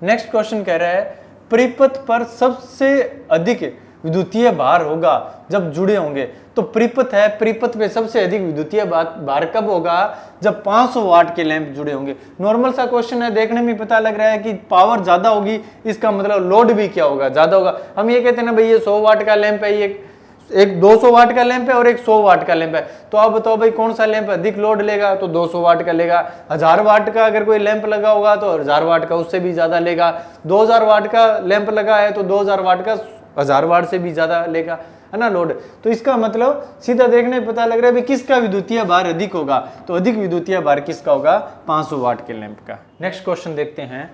नेक्स्ट क्वेश्चन कह रहा है परिपथ पर सबसे अधिक विद्युतीय भार होगा जब जुड़े होंगे। तो परिपथ है, परिपथ पे सबसे अधिक विद्युतीय भार कब होगा, जब 500 वाट के लैंप जुड़े होंगे। नॉर्मल सा क्वेश्चन है, देखने में पता लग रहा है कि पावर ज्यादा होगी, इसका मतलब लोड भी क्या होगा, ज्यादा होगा। हम ये कहते हैं ना भाई ये 100 वाट का लैंप है, ये एक 200 वाट का लैंप है और एक 100 वाट का लैंप है। तो आप बताओ भाई कौन सा लैंप अधिक लोड लेगा, तो 200 वाट का लेगा। 1000 वाट का अगर कोई लैंप लगा होगा तो 1000 वाट का उससे भी ज्यादा लेगा। 2000 वाट का लैंप लगा है तो 2000 वाट का 1000 वाट से भी ज्यादा लेगा, है ना लोड। तो इसका मतलब सीधा देखने पता लग रहा है किसका विद्युतीय भार अधिक होगा। तो अधिक विद्युतीय भार किसका होगा, 500 वाट के लैंप का। नेक्स्ट क्वेश्चन देखते हैं।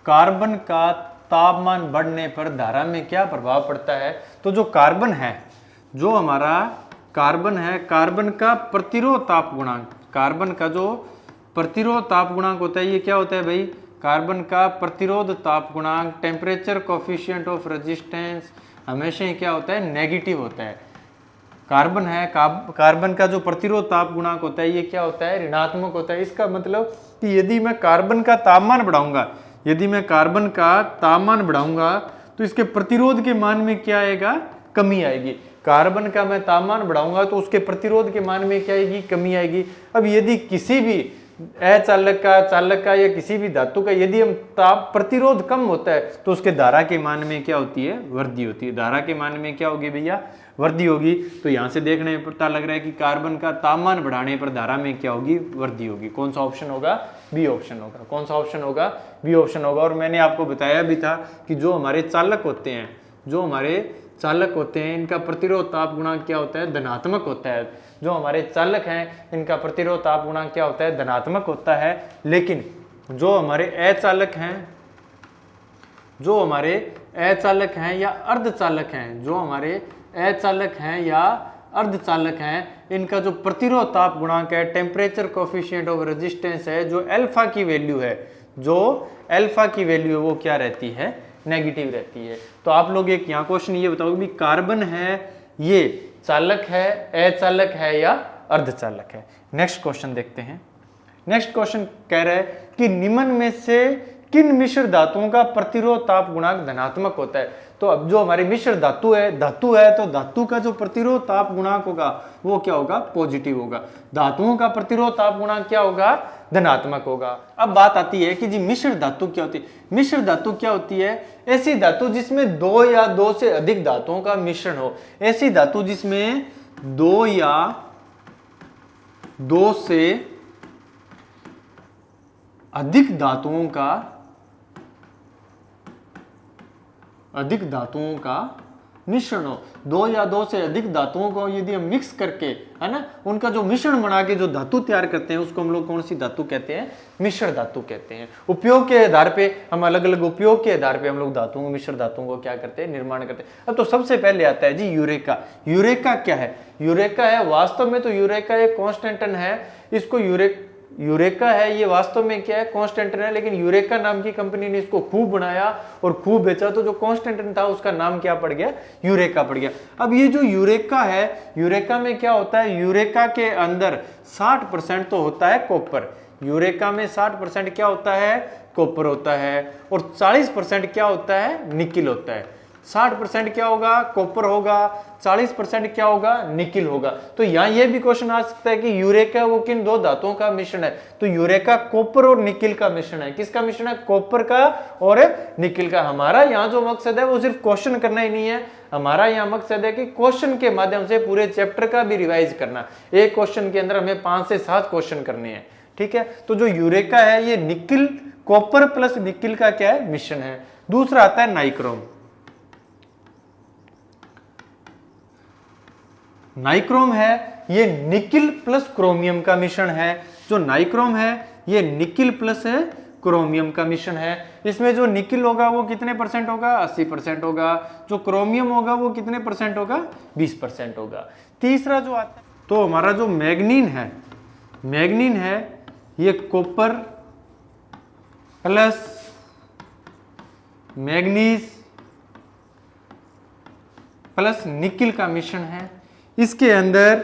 कार्बन का तापमान बढ़ने पर धारा में क्या प्रभाव पड़ता है। तो जो कार्बन है, जो हमारा कार्बन है, कार्बन का प्रतिरोध ताप गुणांक, कार्बन का जो प्रतिरोध ताप गुणांक होता है ये क्या होता है भाई, कार्बन का प्रतिरोध ताप गुणांक, टेम्परेचर कोफिशिएंट ऑफ रेजिस्टेंस हमेशा ही क्या होता है, नेगेटिव होता है। कार्बन है, कार्बन का जो प्रतिरोध ताप गुणांक होता है ये क्या होता है, ऋणात्मक होता है। इसका मतलब कि यदि मैं कार्बन का तापमान बढ़ाऊंगा, यदि मैं कार्बन का तापमान बढ़ाऊंगा तो इसके प्रतिरोध के मान में क्या आएगा, कमी आएगी। कार्बन का मैं तापमान बढ़ाऊंगा तो उसके प्रतिरोध के मान में क्या आएगी, कमी आएगी। अब यदि किसी भी अचालक का, चालक का या किसी भी धातु का यदि हम ताप प्रतिरोध कम होता है तो उसके धारा के मान में क्या होती है, वृद्धि होती है। धारा के मान में क्या होगी भैया, वृद्धि होगी। तो यहाँ से देखने में पता लग रहा है कि कार्बन का तापमान बढ़ाने पर धारा में क्या होगी, वृद्धि होगी। कौन सा ऑप्शन होगा, बी ऑप्शन होगा। कौन सा ऑप्शन होगा, बी ऑप्शन होगा। और मैंने आपको बताया भी था कि जो हमारे चालक होते हैं, जो हमारे चालक होते हैं इनका प्रतिरोध ताप गुणांक क्या होता है, धनात्मक होता है। जो हमारे चालक हैं इनका प्रतिरोध ताप गुणांक क्या होता है, धनात्मक होता है। लेकिन जो हमारे अचालक हैं, जो हमारे अचालक हैं या अर्धचालक हैं, जो हमारे अचालक हैं या अर्धचालक हैं, इनका जो प्रतिरोध ताप गुणांक है, टेम्परेचर कोफिशिएंट ऑफ रेजिस्टेंस है, जो अल्फा की वैल्यू है, जो अल्फा की वैल्यू है वो क्या रहती है, नेगेटिव रहती है। तो आप लोग एक यहाँ क्वेश्चन ये बताओगे भी कार्बन है ये चालक है, अचालक है या अर्धचालक है। नेक्स्ट क्वेश्चन देखते हैं। नेक्स्ट क्वेश्चन कह रहा है कि निम्न में से किन मिश्र धातुओं का प्रतिरोध ताप गुणांक धनात्मक होता है। तो अब जो हमारी मिश्र धातु है तो धातु का जो प्रतिरोध ताप गुणांक होगा वो क्या होगा, पॉजिटिव होगा। धातुओं का प्रतिरोध ताप गुणांक क्या होगा, धनात्मक होगा। अब बात आती है कि जी मिश्र धातु क्या होती है। मिश्र धातु क्या होती है, ऐसी धातु जिसमें दो या दो से अधिक धातुओं का मिश्रण हो। ऐसी धातु जिसमें दो या दो से अधिक धातुओं का मिश्रण हो। दो या दो से अधिक धातुओं को यदि हम मिक्स करके, है ना, उनका जो मिश्रण बना के जो धातु तैयार करते हैं उसको हम लोग कौन सी धातु कहते हैं, मिश्र धातु कहते हैं। उपयोग के आधार पे हम अलग अलग उपयोग के आधार पे हम लोग धातुओं, मिश्र धातुओं को क्या करते हैं, निर्माण करते हैं। अब तो सबसे पहले आता है जी यूरेका। यूरेका क्या है, यूरेका है वास्तव में तो यूरेका एक कॉन्स्टेंटन है। इसको यूरेका है, ये वास्तव में क्या है, कांस्टेंटन है, लेकिन यूरेका नाम की कंपनी ने इसको खूब बनाया और खूब बेचा, तो जो कांस्टेंटन था उसका नाम क्या पड़ गया, यूरेका पड़ गया। अब ये जो यूरेका है, यूरेका में क्या होता है, यूरेका के अंदर 60% तो होता है कॉपर। यूरेका में 60% क्या होता है, कॉपर होता है, और 40% क्या होता है, निकिल होता है। 60% क्या होगा, कॉपर होगा, 40% क्या होगा, निकिल होगा। तो यहाँ ये भी क्वेश्चन आ सकता है कि यूरेका वो किन दो धातुओं का मिश्रण है। तो यूरेका कॉपर और निकिल का मिश्रण है। किसका मिश्रण है, कॉपर का और निकिल का। हमारा यहाँ जो मकसद है वो सिर्फ क्वेश्चन करना ही नहीं है, हमारा यहाँ मकसद है कि क्वेश्चन के माध्यम से पूरे चैप्टर का भी रिवाइज करना। एक क्वेश्चन के अंदर हमें 5 से 7 क्वेश्चन करने हैं, ठीक है। तो जो यूरेका है ये निकिल, कॉपर प्लस निकिल का क्या है, मिश्रण है। दूसरा आता है नाइक्रोम। नाइक्रोम है ये निकिल प्लस क्रोमियम का मिश्रण है। जो नाइक्रोम है ये निकिल प्लस क्रोमियम का मिश्रण है। इसमें जो निकिल होगा वो कितने परसेंट होगा, 80% होगा। जो क्रोमियम होगा वो कितने परसेंट होगा, 20% होगा। तीसरा जो आता है तो हमारा जो मैग्नीन है ये copper plus manganese plus nickel का मिश्रण है। इसके अंदर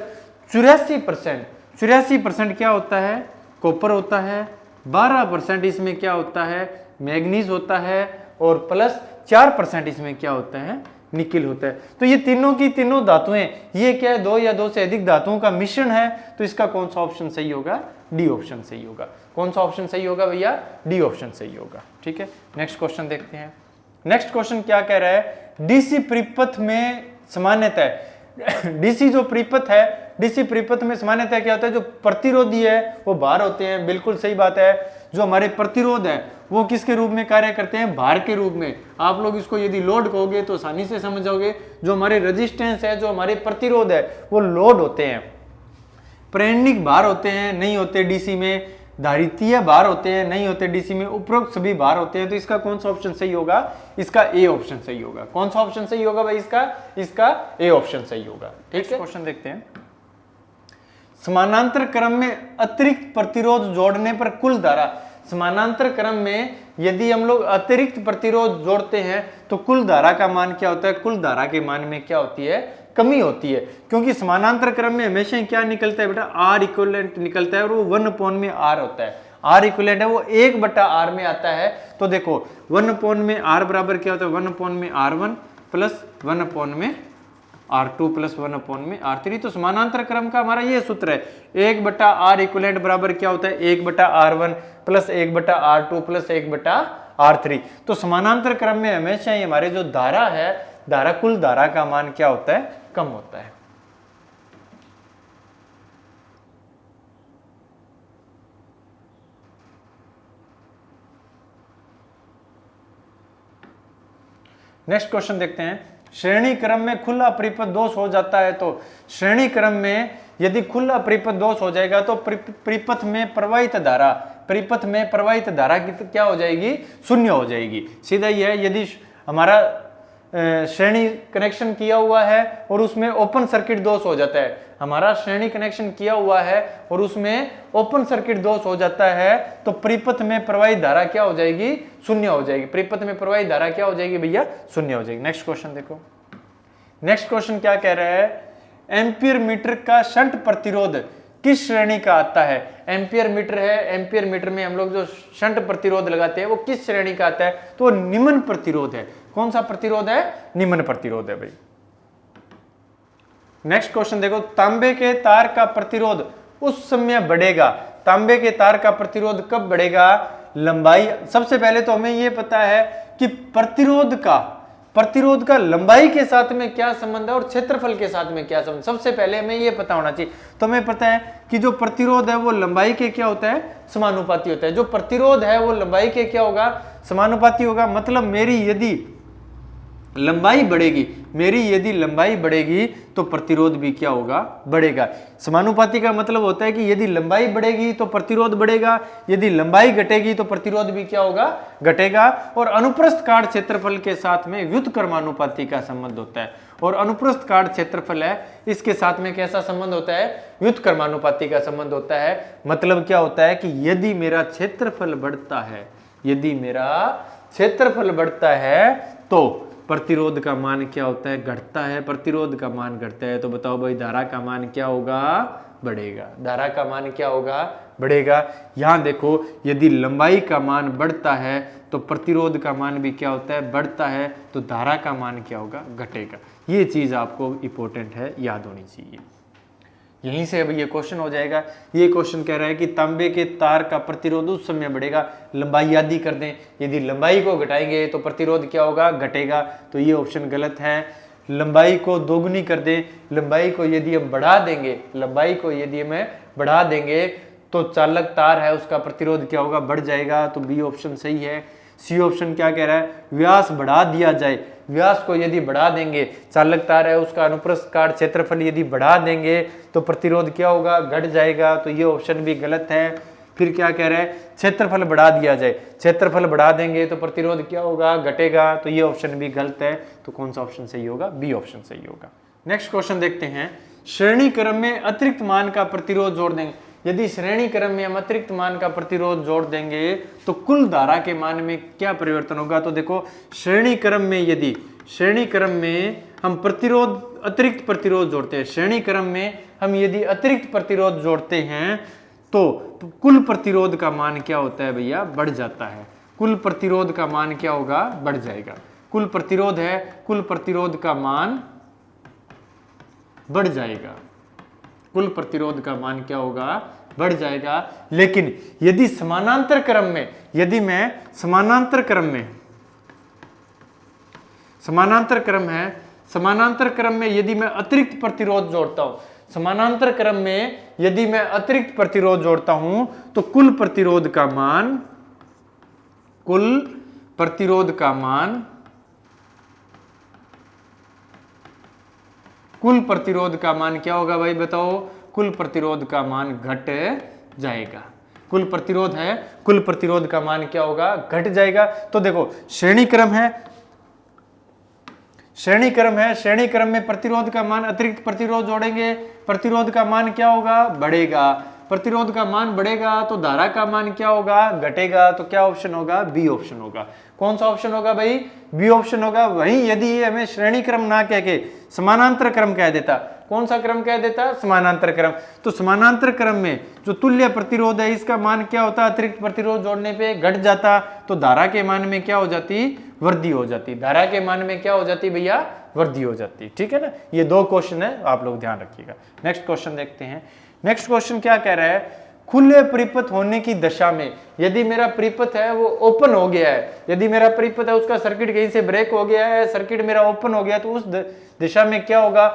84% क्या होता है, कॉपर होता है, 12% इसमें क्या होता है, मैग्नीज होता है, और प्लस 4% इसमें क्या होता है, निकिल होता है। तो ये तीनों की तीनों धातुएं, ये क्या है, दो या दो से अधिक धातुओं का मिश्रण है। तो इसका कौन सा ऑप्शन सही होगा, डी ऑप्शन सही होगा। कौन सा ऑप्शन सही होगा भैया, डी ऑप्शन सही होगा, ठीक है। नेक्स्ट क्वेश्चन देखते हैं। नेक्स्ट क्वेश्चन क्या कह रहा है, डीसी परिपथ में सामान्यतः डीसी जो परिपथ है, डीसी परिपथ में सामान्यतः क्या होता है, जो प्रतिरोधी है वो भार होते हैं। बिल्कुल सही बात है। जो हमारे प्रतिरोध है वो किसके रूप में कार्य करते हैं, भार के रूप में। आप लोग इसको यदि लोड कहोगे तो आसानी से समझ जाओगे। जो हमारे रेजिस्टेंस है, जो हमारे प्रतिरोध है वो लोड होते हैं। प्रेरणिक भार होते हैं, नहीं होते डीसी में। धारितीय भार होते हैं, नहीं होते डीसी में। उपरोक्त सभी भार होते हैं। तो इसका कौन सा ऑप्शन सही होगा, इसका ए ऑप्शन सही होगा। कौन सा ऑप्शन सही होगा भाई, इसका ए ऑप्शन सही होगा, ठीक है। क्वेश्चन देखते हैं। समानांतर क्रम में अतिरिक्त प्रतिरोध जोड़ने पर कुल धारा। समानांतर क्रम में यदि हम लोग अतिरिक्त प्रतिरोध जोड़ते हैं तो कुल धारा का मान क्या होता है, कुल धारा के मान में क्या होती है, कमी होती है। क्योंकि समानांतर क्रम में हमेशा क्या निकलता है बेटा, आर इक्विवेलेंट निकलता है, और वो 1/r होता है। आर इक्विवेलेंट है वो 1/r में आता है। तो देखो 1/r बराबर क्या होता है, 1/r1 plus 1/r2 plus 1/r3। तो समानांतर क्रम का हमारा ये सूत्र है, 1/r इक्विवेलेंट बराबर क्या होता है, 1/r1 plus 1/r2 plus 1/r3। तो समानांतर क्रम में हमेशा ही हमारे जो धारा है, धारा, कुल धारा का मान क्या होता है, कम होता है। नेक्स्ट क्वेश्चन देखते हैं। श्रेणी क्रम में खुला परिपथ दोष हो जाता है तो, श्रेणी क्रम में यदि खुला परिपथ दोष हो जाएगा तो परिपथ में प्रवाहित धारा, परिपथ में प्रवाहित धारा की क्या हो जाएगी, शून्य हो जाएगी। सीधा ही है। यदि हमारा श्रेणी कनेक्शन किया हुआ है और उसमें ओपन सर्किट दोष हो जाता है, हमारा श्रेणी कनेक्शन किया हुआ है और उसमें ओपन सर्किट दोष हो जाता है तो परिपथ में प्रवाहित धारा क्या हो जाएगी, शून्य हो जाएगी। परिपथ में प्रवाहित धारा क्या हो जाएगी भैया, शून्य हो जाएगी। नेक्स्ट क्वेश्चन देखो, नेक्स्ट क्वेश्चन क्या कह रहा है, एम्पियर मीटर का शंट प्रतिरोध किस श्रेणी का आता है। एम्पियर मीटर है, एम्पियर मीटर में हम लोग जो शंट प्रतिरोध लगाते हैं वो किस श्रेणी का आता है, तो निम्न प्रतिरोध है। कौन सा प्रतिरोध है, निम्न प्रतिरोध है भाई। नेक्स्ट क्वेश्चन देखो, तांबे के तार का प्रतिरोध उस समय बढ़ेगा। तांबे के तार का प्रतिरोध कब बढ़ेगा, लंबाई। सबसे पहले तो हमें यह पता है कि प्रतिरोध का लंबाई के साथ में क्या संबंध है और क्षेत्रफल के साथ में क्या संबंध। सबसे पहले हमें यह पता होना चाहिए। तो हमें पता है कि जो प्रतिरोध है वो लंबाई के क्या होता है, समानुपाती होता है। जो प्रतिरोध है वो लंबाई के क्या होगा, समानुपाती होगा। मतलब मेरी यदि लंबाई बढ़ेगी तो प्रतिरोध भी क्या होगा, बढ़ेगा। समानुपाती का मतलब होता है कि यदि लंबाई बढ़ेगी तो प्रतिरोध बढ़ेगा, यदि लंबाई घटेगी तो प्रतिरोध भी क्या होगा, घटेगा। और अनुप्रस्थ काट क्षेत्रफल के साथ में व्युत्क्रमानुपाती का संबंध होता है। और अनुप्रस्थ काट क्षेत्रफल है, इसके साथ में कैसा संबंध होता है, व्युत्क्रमानुपाती का संबंध होता है। मतलब क्या होता है कि यदि मेरा क्षेत्रफल बढ़ता है तो प्रतिरोध का मान क्या होता है, घटता है। प्रतिरोध का मान घटता है तो बताओ भाई धारा का मान क्या होगा, बढ़ेगा। धारा का मान क्या होगा, बढ़ेगा। यहां देखो, यदि लंबाई का मान बढ़ता है तो प्रतिरोध का मान भी क्या होता है, बढ़ता है। तो धारा का मान क्या होगा, घटेगा। ये चीज आपको इंपॉर्टेंट है, याद होनी चाहिए। यहीं से अब ये क्वेश्चन हो जाएगा। ये क्वेश्चन कह रहा है कि तांबे के तार का प्रतिरोध उस समय बढ़ेगा, लंबाई आदि कर दें। यदि लंबाई को घटाएंगे तो प्रतिरोध क्या होगा, घटेगा। तो ये ऑप्शन गलत है। लंबाई को दोगुनी कर दें, लंबाई को यदि हम बढ़ा देंगे तो चालक तार है उसका प्रतिरोध क्या होगा, बढ़ जाएगा। तो बी ऑप्शन सही है। सी ऑप्शन क्या कह रहा है, व्यास बढ़ा दिया जाए। व्यास को यदि बढ़ा देंगे, चालक तार है उसका अनुप्रस्थ काट क्षेत्रफल यदि बढ़ा देंगे तो प्रतिरोध क्या होगा, घट जाएगा। तो ये ऑप्शन भी गलत है। फिर क्या कह रहे हैं, क्षेत्रफल बढ़ा दिया जाए। क्षेत्रफल बढ़ा देंगे तो प्रतिरोध क्या होगा, घटेगा। तो ये ऑप्शन भी गलत है। तो कौन सा ऑप्शन सही होगा, बी ऑप्शन सही होगा। नेक्स्ट क्वेश्चन देखते हैं, श्रेणी क्रम में अतिरिक्त मान का प्रतिरोध जोड़ देंगे। यदि श्रेणी क्रम में हम अतिरिक्त मान का प्रतिरोध जोड़ देंगे तो कुल धारा के मान में क्या परिवर्तन होगा। तो देखो, श्रेणी क्रम में हम अतिरिक्त प्रतिरोध जोड़ते हैं। श्रेणी क्रम में हम यदि अतिरिक्त प्रतिरोध जोड़ते हैं तो कुल प्रतिरोध का मान क्या होता है भैया, बढ़ जाता है। कुल प्रतिरोध का मान क्या होगा, बढ़ जाएगा। कुल प्रतिरोध है, कुल प्रतिरोध का मान बढ़ जाएगा। कुल प्रतिरोध का मान क्या होगा, बढ़ जाएगा। लेकिन यदि समानांतर क्रम में यदि मैं अतिरिक्त प्रतिरोध जोड़ता हूं, समानांतर क्रम में यदि मैं अतिरिक्त प्रतिरोध जोड़ता हूं तो कुल प्रतिरोध का मान क्या होगा भाई, बताओ। कुल प्रतिरोध का मान घट जाएगा। कुल प्रतिरोध है, कुल प्रतिरोध का मान क्या होगा, घट जाएगा। तो देखो, श्रेणी क्रम में प्रतिरोध का मान अतिरिक्त प्रतिरोध जोड़ेंगे, प्रतिरोध का मान क्या होगा, बढ़ेगा। प्रतिरोध का मान बढ़ेगा तो धारा का मान क्या होगा, घटेगा। तो क्या ऑप्शन होगा, बी ऑप्शन होगा। कौन सा ऑप्शन होगा भाई, बी ऑप्शन होगा। वहीं यदि ये हमें श्रेणी क्रम ना कह के समानांतर क्रम कह देता, कौन सा क्रम कह देता, समानांतर क्रम। तो समानांतर क्रम में जो तुल्य प्रतिरोध है इसका मान क्या होता, अतिरिक्त प्रतिरोध जोड़ने पे घट जाता। तो धारा के मान में क्या हो जाती, वृद्धि हो जाती। धारा के मान में क्या हो जाती भैया, वृद्धि हो जाती। ठीक है ना। ये दो क्वेश्चन है, आप लोग ध्यान रखिएगा। नेक्स्ट क्वेश्चन देखते हैं। नेक्स्ट क्वेश्चन क्या कह रहा है, खुले परिपथ होने की दशा में यदि मेरा परिपथ है वो ओपन हो गया है, यदि मेरा परिपथ है उसका सर्किट कहीं से ब्रेक हो गया है, सर्किट मेरा ओपन हो गया, तो उस दिशा में क्या होगा,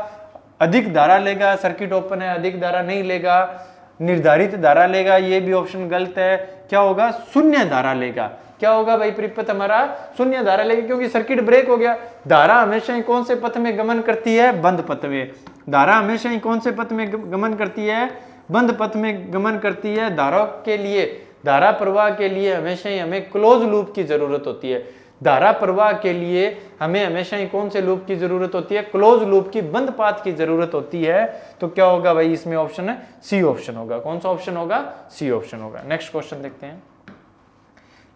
अधिक धारा लेगा। सर्किट ओपन है, अधिक धारा नहीं लेगा, निर्धारित धारा लेगा। ये भी ऑप्शन गलत है। क्या होगा, शून्य धारा लेगा। क्या होगा भाई, परिपथ हमारा शून्य धारा लेगा, क्योंकि सर्किट ब्रेक हो गया। धारा हमेशा ही कौन से पथ में गमन करती है, बंद पथ में। धारा हमेशा ही कौन से पथ में गमन करती है, बंद पथ में गमन करती है। धारा के लिए, धारा प्रवाह के लिए हमेशा ही हमें क्लोज लूप की जरूरत होती है। धारा प्रवाह के लिए हमें हमेशा ही कौन से लूप की जरूरत होती है, क्लोज लूप की, बंद पाथ की जरूरत होती है। तो क्या होगा भाई, इसमें ऑप्शन है सी ऑप्शन होगा। कौन सा ऑप्शन होगा, सी ऑप्शन होगा। नेक्स्ट क्वेश्चन देखते हैं।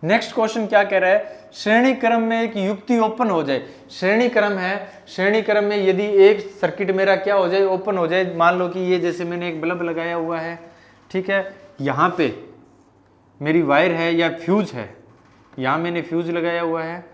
नेक्स्ट क्वेश्चन क्या कह रहा है, श्रेणी क्रम में एक युक्ति ओपन हो जाए। श्रेणी क्रम है, श्रेणी क्रम में यदि एक सर्किट मेरा क्या हो जाए, ओपन हो जाए। मान लो कि ये जैसे मैंने एक बल्ब लगाया हुआ है, ठीक है, यहां पे मेरी वायर है या फ्यूज है, यहां मैंने फ्यूज लगाया हुआ है,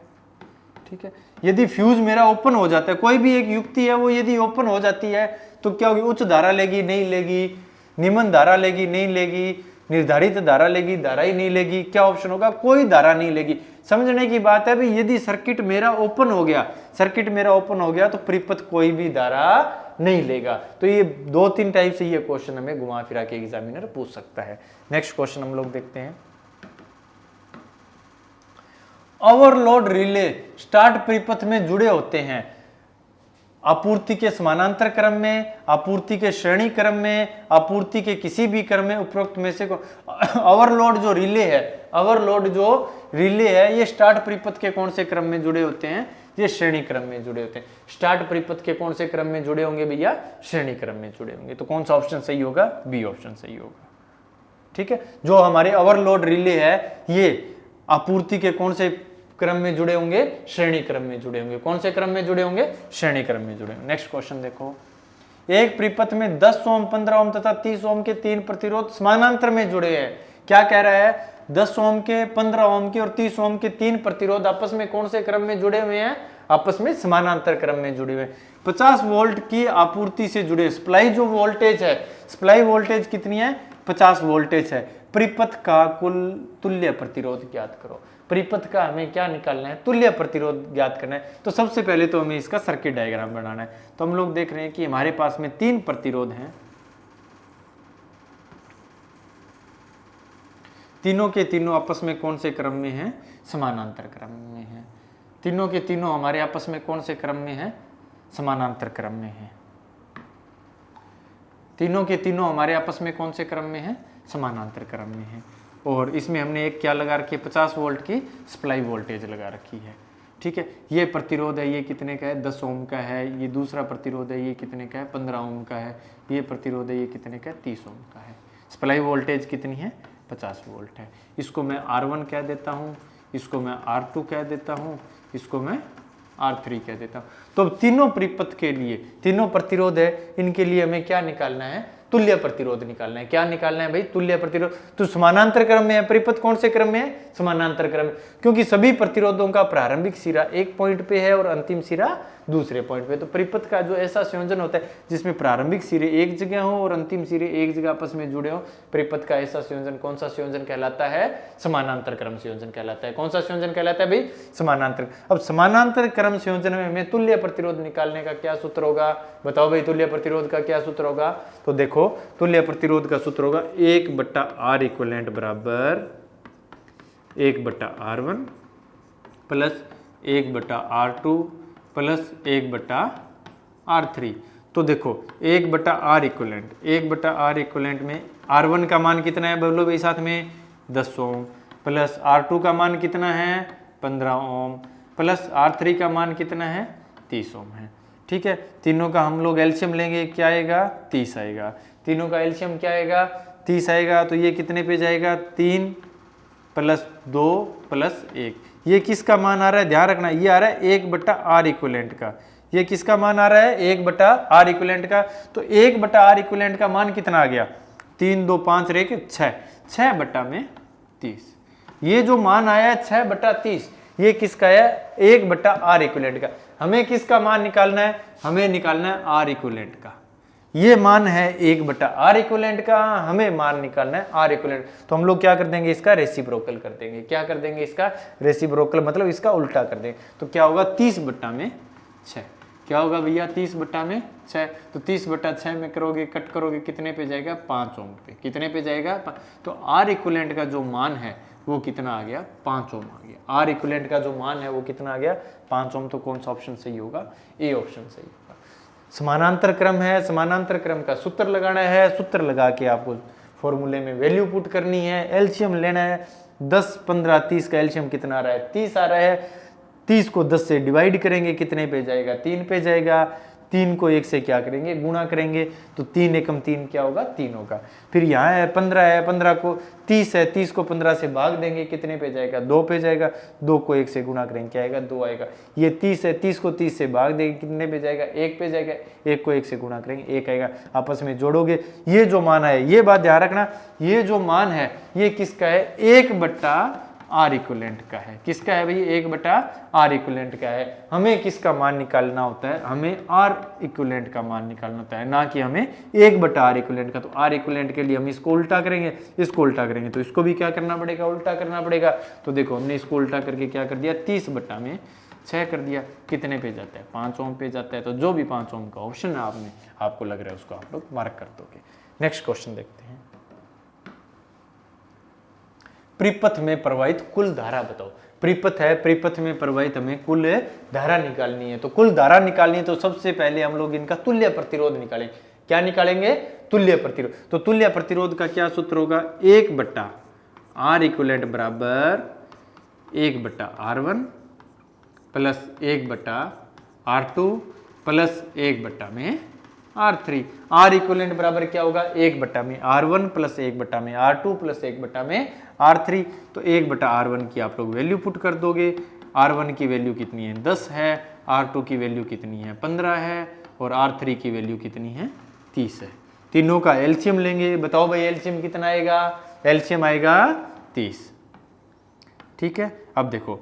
ठीक है। यदि फ्यूज मेरा ओपन हो जाता है, कोई भी एक युक्ति है वो यदि ओपन हो जाती है तो क्या होगी, उच्च धारा लेगी नहीं लेगी, निम्न धारा लेगी नहीं लेगी, निर्धारित धारा लेगी, धारा ही नहीं लेगी। क्या ऑप्शन होगा, कोई धारा नहीं लेगी। समझने की बात है भाई, यदि सर्किट मेरा ओपन हो गया, सर्किट मेरा ओपन हो गया तो परिपथ कोई भी धारा नहीं लेगा। तो ये 2-3 टाइप से ये क्वेश्चन हमें घुमा फिरा के एग्जामिनर पूछ सकता है। नेक्स्ट क्वेश्चन हम लोग देखते हैं। ओवरलोड रिले स्टार्ट परिपथ में जुड़े होते हैं, आपूर्ति के समानांतर क्रम में, आपूर्ति के श्रेणी क्रम में, आपूर्ति के किसी भी क्रम में, उपरोक्त में से ओवरलोड जो रिले है, ओवरलोड जो रिले है, ये स्टार्ट परिपथ के कौन से क्रम में जुड़े होते हैं, ये श्रेणी क्रम में जुड़े होते हैं। स्टार्ट परिपथ के कौन से क्रम में जुड़े होंगे भैया, श्रेणी क्रम में जुड़े होंगे। तो कौन सा ऑप्शन सही होगा, बी ऑप्शन सही होगा। ठीक है, जो हमारे ओवरलोड रिले है ये आपूर्ति के कौन से क्रम में जुड़े होंगे, श्रेणी क्रम में जुड़े होंगे। कौन से क्रम में जुड़े होंगे, श्रेणी क्रम में जुड़े होंगे। नेक्स्ट क्वेश्चन देखो, एक परिपथ में 10 ओम, 15 ओम तथा 30 ओम के 3 प्रतिरोध समानांतर में जुड़े हैं। क्या कह रहा है, 10 ओम के, 15 ओम के और 30 ओम के 3 प्रतिरोध आपस में कौन से क्रम में जुड़े हुए हैं, आपस में समानांतर क्रम में जुड़े हुए। 50 वोल्ट की आपूर्ति से जुड़े, सप्लाई जो वोल्टेज है, सप्लाई वोल्टेज कितनी है, 50 वोल्टेज है। परिपथ का कुल तुल्य प्रतिरोध ज्ञात करो। परिपथ का हमें क्या निकालना है, तुल्य प्रतिरोध ज्ञात करना है। तो सबसे पहले तो हमें इसका सर्किट डायग्राम बनाना है। तो हम लोग देख रहे हैं कि हमारे पास में 3 प्रतिरोध हैं, तीनों के तीनों आपस में कौन से क्रम में हैं, समानांतर क्रम में हैं। तीनों के तीनों हमारे आपस में कौन से क्रम में हैं, समानांतर क्रम में हैं। तीनों के तीनों हमारे आपस में कौन से क्रम में हैं, समानांतर क्रम में हैं। और इसमें हमने एक क्या लगा रखी है, 50 वोल्ट की सप्लाई वोल्टेज लगा रखी है। ठीक है, ये प्रतिरोध है, ये कितने का है, 10 ओम का है। ये दूसरा प्रतिरोध है, ये कितने का है, 15 ओम का है। ये प्रतिरोध है, ये कितने का है, 30 ओम का है। सप्लाई वोल्टेज कितनी है, 50 वोल्ट है। इसको मैं R1 कह देता हूँ, इसको मैं R2 कह देता हूँ, इसको मैं R3 कह देता हूँ। तो तीनों परिपथ के लिए, तीनों प्रतिरोध है, इनके लिए हमें क्या निकालना है, तुल्य प्रतिरोध निकालना है। क्या निकालना है भाई, तुल्य प्रतिरोध। तो समानांतर क्रम में है, परिपथ कौन से क्रम में है, समानांतर क्रम में, क्योंकि सभी प्रतिरोधों का प्रारंभिक सिरा एक पॉइंट पे है और अंतिम सिरा दूसरे पॉइंट पे। तो परिपथ का जो ऐसा संयोजन होता है जिसमें प्रारंभिक सिरे एक जगह हो और अंतिम सिरे एक जगह आपस में जुड़े हो, परिपथ का ऐसा संयोजन कौन सा संयोजन कहलाता है, समानांतर क्रम संयोजन कहलाता है। कौन सा संयोजन कहलाता है भाई, समानांतर। अब समानांतर क्रम संयोजन में हमें तुल्य प्रतिरोध निकालने का क्या सूत्र होगा, बताओ भाई, तुल्य प्रतिरोध का क्या सूत्र होगा। तो देखो, तुल्य प्रतिरोध का सूत्र होगा 1/R इक्विवेलेंट बराबर 1/R1 plus 1/R2 plus 1/R3। तो देखो 1/R इक्विवेलेंट, 1/R इक्विवेलेंट में R1 का मान कितना है, बोलो भाई साथ में, 10 ओम, प्लस R2 का मान कितना है, 15 ओम, प्लस R3 का मान कितना है, 30 ओम है। ठीक है, तीनों का हम लोग एलसीएम लेंगे, क्या आएगा, 30 आएगा। तीनों का एलसीएम क्या आएगा, 30 आएगा। तो ये कितने पे जाएगा, 3 प्लस 2 प्लस 1। ये किसका मान आ रहा है, ध्यान रखना, ये आ रहा है 1/R इक्विवेलेंट का। ये किसका मान आ रहा है, 1/R इक्विवेलेंट का। तो 1/R इक्विवेलेंट का मान कितना आ गया, 3 2 5 रेख 6, 6/30। ये जो मान आया है 6/30, ये किसका है, 1/R इक्विवेलेंट का। हमें किसका मान निकालना है, हमें निकालना है R इक्विवेलेंट का। ये मान है 1/R इक्विवेलेंट का, हमें मान निकालना है R इक्विवेलेंट। तो हम लोग क्या कर देंगे, इसका रेसिप्रोकल कर देंगे। क्या कर देंगे, इसका रेसिप्रोकल, मतलब इसका उल्टा कर देंगे। तो क्या होगा, 30/6। क्या होगा भैया, 30/6। तो 30/6 में करोगे, कट करोगे, कितने पे जाएगा, 5 ओम पे। कितने पे जाएगा, तो R इक्विवेलेंट का जो मान है वो कितना आ गया, 5 ओम आ गया। R इक्विवेलेंट का जो मान है वो कितना आ गया, 5 ओम। तो कौन सा ऑप्शन सही होगा, ए ऑप्शन सही होगा। समानांतर क्रम है, समानांतर क्रम का सूत्र लगाना है, सूत्र लगा के आपको फॉर्मूले में वैल्यू पुट करनी है, एलसीएम लेना है। 10 15 30 का एलसीएम कितना आ रहा है, 30 आ रहा है। 30 को 10 से डिवाइड करेंगे कितने पे जाएगा, 3 पे जाएगा। 3 को 1 से क्या करेंगे, गुणा करेंगे, तो 3 एकम 3 क्या होगा, 3 होगा। फिर यहाँ है 15 है, 15 को 30 है, 30 को 15 से भाग देंगे कितने पे जाएगा, 2 पे जाएगा। 2 को 1 से गुणा करेंगे क्या आएगा, 2 आएगा। ये 30 है, 30 को 30 से भाग देंगे कितने पे जाएगा, 1 पे जाएगा। 1 को 1 से गुणा करेंगे 1 आएगा। आपस में जोड़ोगे, ये जो मान है, ये बात ध्यान रखना, ये जो मान है ये किसका है, 1/R इक्विवेलेंट का है। किसका है भाई, 1/R इक्विवेलेंट का है। हमें किसका मान निकालना होता है, हमें R इक्विवेलेंट का मान निकालना होता है, ना कि हमें 1/R इक्विवेलेंट का। तो R इक्विवेलेंट के लिए हम इसको उल्टा करेंगे, इसको उल्टा करेंगे, तो इसको भी क्या करना पड़ेगा, उल्टा करना पड़ेगा। तो देखो हमने इसको उल्टा करके क्या कर दिया, 30/6 कर दिया। कितने पे जाता है, 5 ओम पे जाता है। तो जो भी 5 ओम का ऑप्शन है आपको लग रहा है उसको आप लोग मार्क कर दोगे। नेक्स्ट क्वेश्चन देखते हैं। परिपथ में प्रवाहित कुल धारा बताओ। परिपथ है, परिपथ में प्रवाहित हमें कुल धारा निकालनी है। तो कुल धारा निकालनी है तो सबसे पहले हम लोग इनका तुल्य प्रतिरोध निकालेंगे। क्या निकालेंगे, तुल्य प्रतिरोध। तो तुल्य प्रतिरोध का क्या सूत्र होगा, 1/R इक्विवेलेंट बराबर 1/R1 plus 1/R2 plus 1/R3। R equivalent बराबर क्या होगा, 1/R1 plus 1/R2 plus 1/R3। तो 1/R1 की आप लोग वैल्यू पुट कर दोगे। R1 की वैल्यू कितनी है, 10 है। R2 की वैल्यू कितनी है, 15 है। और R3 की वैल्यू कितनी है, 30 है। तीनों का एलसीएम लेंगे। बताओ भाई एलसीएम कितना आएगा, एलसीएम आएगा 30। ठीक है, अब देखो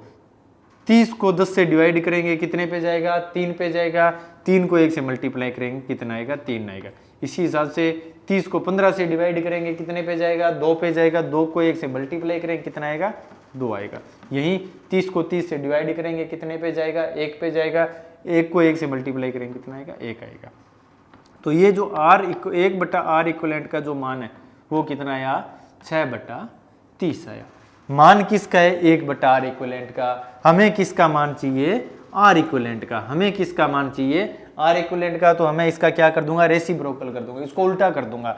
30 को 10 से डिवाइड करेंगे कितने पे जाएगा, 3 पे जाएगा। 3 को 1 से मल्टीप्लाई करेंगे कितना आएगा, 3 आएगा। इसी हिसाब से 30 को 15 से डिवाइड करेंगे कितने पे जाएगा, 2 पे जाएगा। 2 को 1 से मल्टीप्लाई करेंगे कितना आएगा, 2 आएगा। यही 30 को 30 से डिवाइड करेंगे कितने पे जाएगा, 1 पे जाएगा। 1 को 1 से मल्टीप्लाई करेंगे कितना आएगा, 1 आएगा। तो ये जो 1/R इक्विवेलेंट का जो मान है वो कितना आया, 6/30 आया। मान किसका है, 1/R इक्विवेलेंट का। हमें किसका मान चाहिए, R इक्विवेलेंट का। हमें किसका मान चाहिए, R इक्विवेलेंट का। तो हमें इसका क्या कर दूंगा, रेसिप्रोकल कर दूंगा, इसको उल्टा कर दूंगा।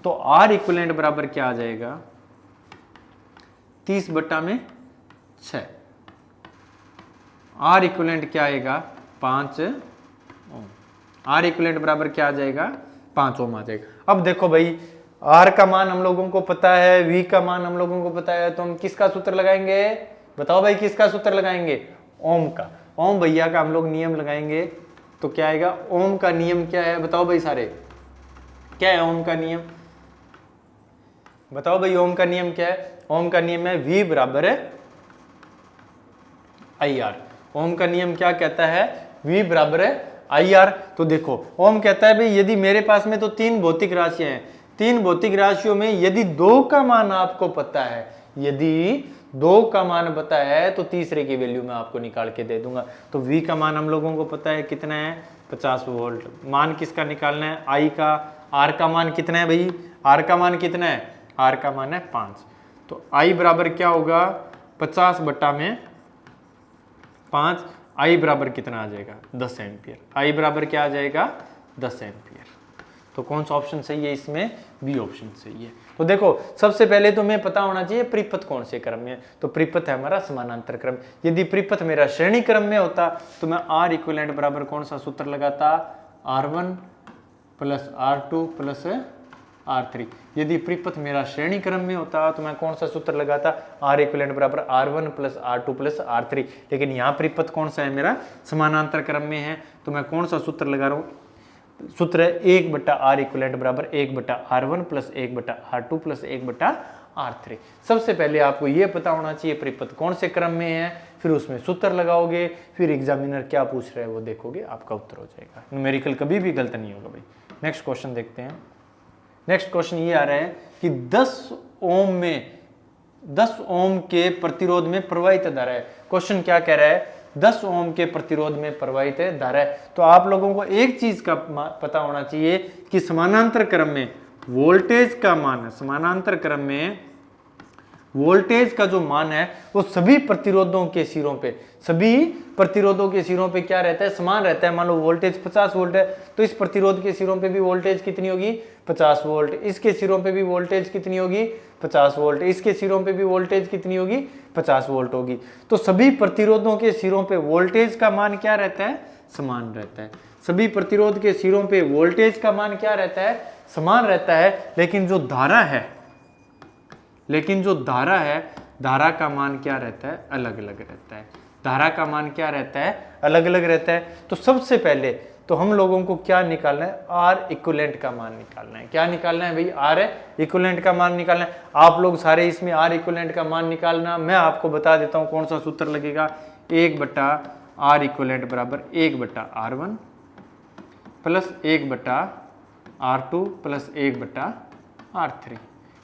तो R इक्विवेलेंट बराबर क्या आ जाएगा, 30/6। R इक्विवेलेंट क्या आएगा, 5 ओम। R इक्विवेलेंट बराबर क्या आ जाएगा, 5 ओम आ जाएगा। अब देखो भाई R का मान हम लोगों को पता है, V का मान हम लोगों को पता है, तो हम किसका सूत्र लगाएंगे, बताओ भाई किसका सूत्र लगाएंगे, ओम का। ओम भैया का हम लोग नियम लगाएंगे। तो क्या आएगा, ओम का नियम क्या है, बताओ भाई सारे, क्या है ओम का नियम, बताओ भाई ओम का नियम क्या है। ओम का नियम है V बराबर है IR। ओम का नियम क्या कहता है, V बराबर है IR। तो देखो ओम कहता है भाई यदि मेरे पास में तो 3 भौतिक राशियां हैं, 3 भौतिक राशियों में यदि 2 का मान आपको पता है, यदि 2 का मान पता है तो तीसरे की वैल्यू मैं आपको निकाल के दे दूंगा। तो V का मान हम लोगों को पता है कितना है, 50 वोल्ट। मान किसका निकालना है, I का। R का मान कितना है भाई, R का मान कितना है, R का मान है 5। तो I बराबर क्या होगा, 50/5। I बराबर कितना आ जाएगा, 10 एम्पियर। I बराबर क्या आ जाएगा, 10 एम्पियर। तो कौन सा ऑप्शन सही है इसमें, बी ऑप्शन सही है। तो देखो सबसे पहले तो हमें पता होना चाहिए परिपथ कौन से क्रम में है। तो परिपथ है हमारा समानांतर क्रम। यदि परिपथ मेरा श्रेणी क्रम में होता तो मैं R इक्विवेलेंट बराबर कौन सा सूत्र लगाता, R1 plus R2 plus R3। यदि परिपथ मेरा श्रेणी क्रम में होता तो मैं कौन सा सूत्र लगाता, R इक्विवेलेंट बराबर R1 plus R2 plus R3। लेकिन यहाँ परिपथ कौन सा है मेरा, समानांतर क्रम में है। तो मैं कौन सा सूत्र लगा रहा हूँ, सूत्र है 1/R इक्विवेलेंट बराबर 1/R1 plus 1/R2 plus 1/R3। सबसे पहले आपको यह पता होना चाहिए परिपथ कौन से क्रम में है, फिर उसमें सूत्र लगाओगे, फिर एग्जामिनर क्या पूछ रहा है वो देखोगे, आपका उत्तर हो जाएगा। न्यूमेरिकल कभी भी गलत नहीं होगा भाई। नेक्स्ट क्वेश्चन देखते हैं। नेक्स्ट क्वेश्चन ये आ रहा है कि 10 ओम के प्रतिरोध में प्रवाहित धारा है। क्वेश्चन क्या कह रहा है, 10 ओम के प्रतिरोध में प्रवाहित धारा है। तो आप लोगों को एक चीज का पता होना चाहिए कि समानांतर क्रम में वोल्टेज का मान, समानांतर क्रम में वोल्टेज का जो मान है वो सभी प्रतिरोधों के सिरों पे क्या रहता है, समान रहता है। मान लो वोल्टेज 50 वोल्ट है तो इस प्रतिरोध के सिरों पे भी वोल्टेज कितनी होगी, 50 वोल्ट। इसके सिरों पे भी वोल्टेज कितनी होगी, 50 वोल्ट। इसके सिरों पे भी वोल्टेज कितनी होगी, 50 वोल्ट होगी। तो सभी प्रतिरोधों के सिरों पे वोल्टेज का मान क्या रहता है, समान रहता है। सभी प्रतिरोध के सिरों पे वोल्टेज का मान क्या रहता है, समान रहता है। लेकिन जो धारा है, धारा का मान क्या रहता है, अलग अलग रहता है। धारा का मान क्या रहता है, अलग अलग रहता है। तो सबसे पहले तो हम लोगों को क्या निकालना है, आर इक्विवेलेंट का मान निकालना है। क्या निकालना है भाई, आर इक्विवेलेंट का मान निकालना है। आप लोग सारे इसमें आर इक्विवेलेंट का मान निकालना, मैं आपको बता देता हूं कौन सा सूत्र लगेगा। 1/R इक्विवेलेंट बराबर 1/R1 plus 1/R2 plus 1/R3।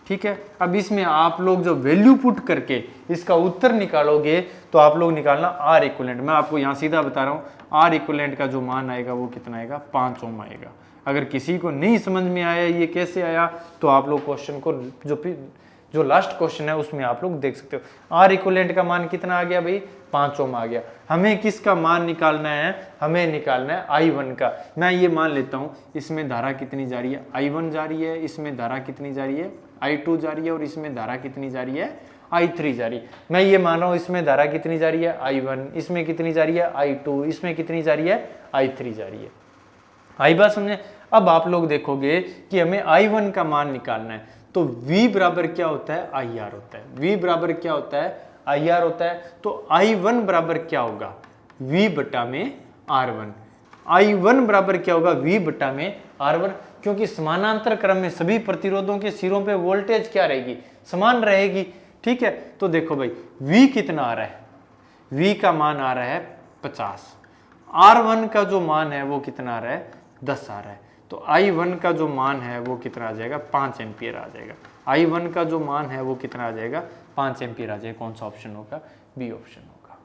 ठीक है, अब इसमें आप लोग जो वैल्यू पुट करके इसका उत्तर निकालोगे तो आप लोग निकालना आर इक्विवेलेंट। मैं आपको यहाँ सीधा बता रहा हूँ, आर इक्विवेलेंट का जो मान आएगा वो कितना आएगा, 5 ओम आएगा। अगर किसी को नहीं समझ में आया ये कैसे आया तो आप लोग क्वेश्चन को जो लास्ट क्वेश्चन है उसमें आप लोग देख सकते हो। आर इक्विवेलेंट का मान कितना आ गया भाई, 5 ओम आ गया। हमें किसका मान निकालना है, हमें निकालना है I1 का। मैं ये मान लेता हूँ इसमें धारा कितनी जा रही है, I1 जा रही है, इसमें धारा कितनी जा रही है, I2 जा रही है, और इसमें धारा कितनी जा रही है, I3 जा रही है। मैं ये मान रहा हूँ इसमें धारा कितनी जा रही है, I1, इसमें कितनी जा रही है, I2, इसमें कितनी जा रही है, I3 जा रही है। आई बात समझे। अब आप लोग देखोगे कि हमें I1 का मान निकालना है तो V बराबर क्या होता है, IR होता है। V बराबर क्या होता है, IR होता है। तो I1 बराबर क्या होगा, V बटा में R1। I1 बराबर क्या होगा, V बटा में R1, क्योंकि समानांतर क्रम में सभी प्रतिरोधों के सिरों पे वोल्टेज क्या रहेगी, समान रहेगी। ठीक है, तो देखो भाई V कितना आ रहा है, V का मान आ रहा है 50, R1 का जो मान है वो कितना आ रहा है, 10 आ रहा है। तो I1 का जो मान है वो कितना आ जाएगा, 5 एम्पियर आ जाएगा। I1 का जो मान है वो कितना आ जाएगा, 5 एम्पियर आ जाएगा। कौन सा ऑप्शन होगा, बी ऑप्शन होगा।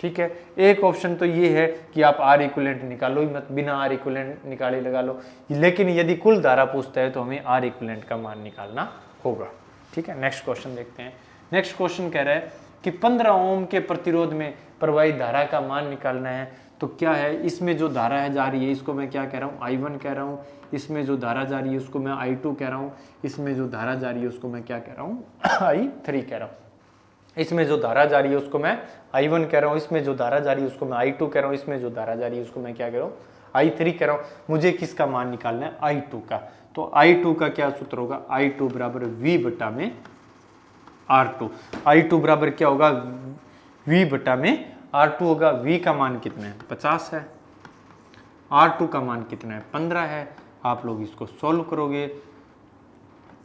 ठीक है, एक ऑप्शन तो ये है कि आप आर इक्विवेलेंट निकालो ही मत, बिना आर इक्विवेलेंट निकाले लगा लो। लेकिन यदि कुल धारा पूछता है तो हमें आर इक्विवेलेंट का मान निकालना होगा। ठीक है, नेक्स्ट क्वेश्चन देखते हैं। नेक्स्ट क्वेश्चन कह रहा है कि 15 ओम के प्रतिरोध में प्रवाहित धारा का मान निकालना है। तो क्या है, इसमें जो धारा है जा रही है इसको मैं क्या कह रहा हूँ, I1 कह रहा हूँ। इसमें जो धारा जा रही है उसको मैं I2 कह रहा हूँ। इसमें जो धारा जा रही है उसको मैं क्या कह रहा हूँ, I3 कह रहा हूँ। इसमें जो धारा जा रही है उसको मैं I1 कह रहा हूँ। इसमें जो धारा जा रही है उसको मैं I2 कह रहा हूँ। इसमें जो धारा जा रही है उसको मैं क्या कह रहा हूँ, I3 कह रहा हूँ। मुझे किसका मान निकालना है, I2 का। तो I2 का क्या सूत्र होगा, I2 बराबर V बटा में R2। I2 बराबर क्या होगा, V बटा में R2 होगा। V का मान कितना है, 50 है। R2 का मान कितना है, 15 है। आप लोग इसको सॉल्व करोगे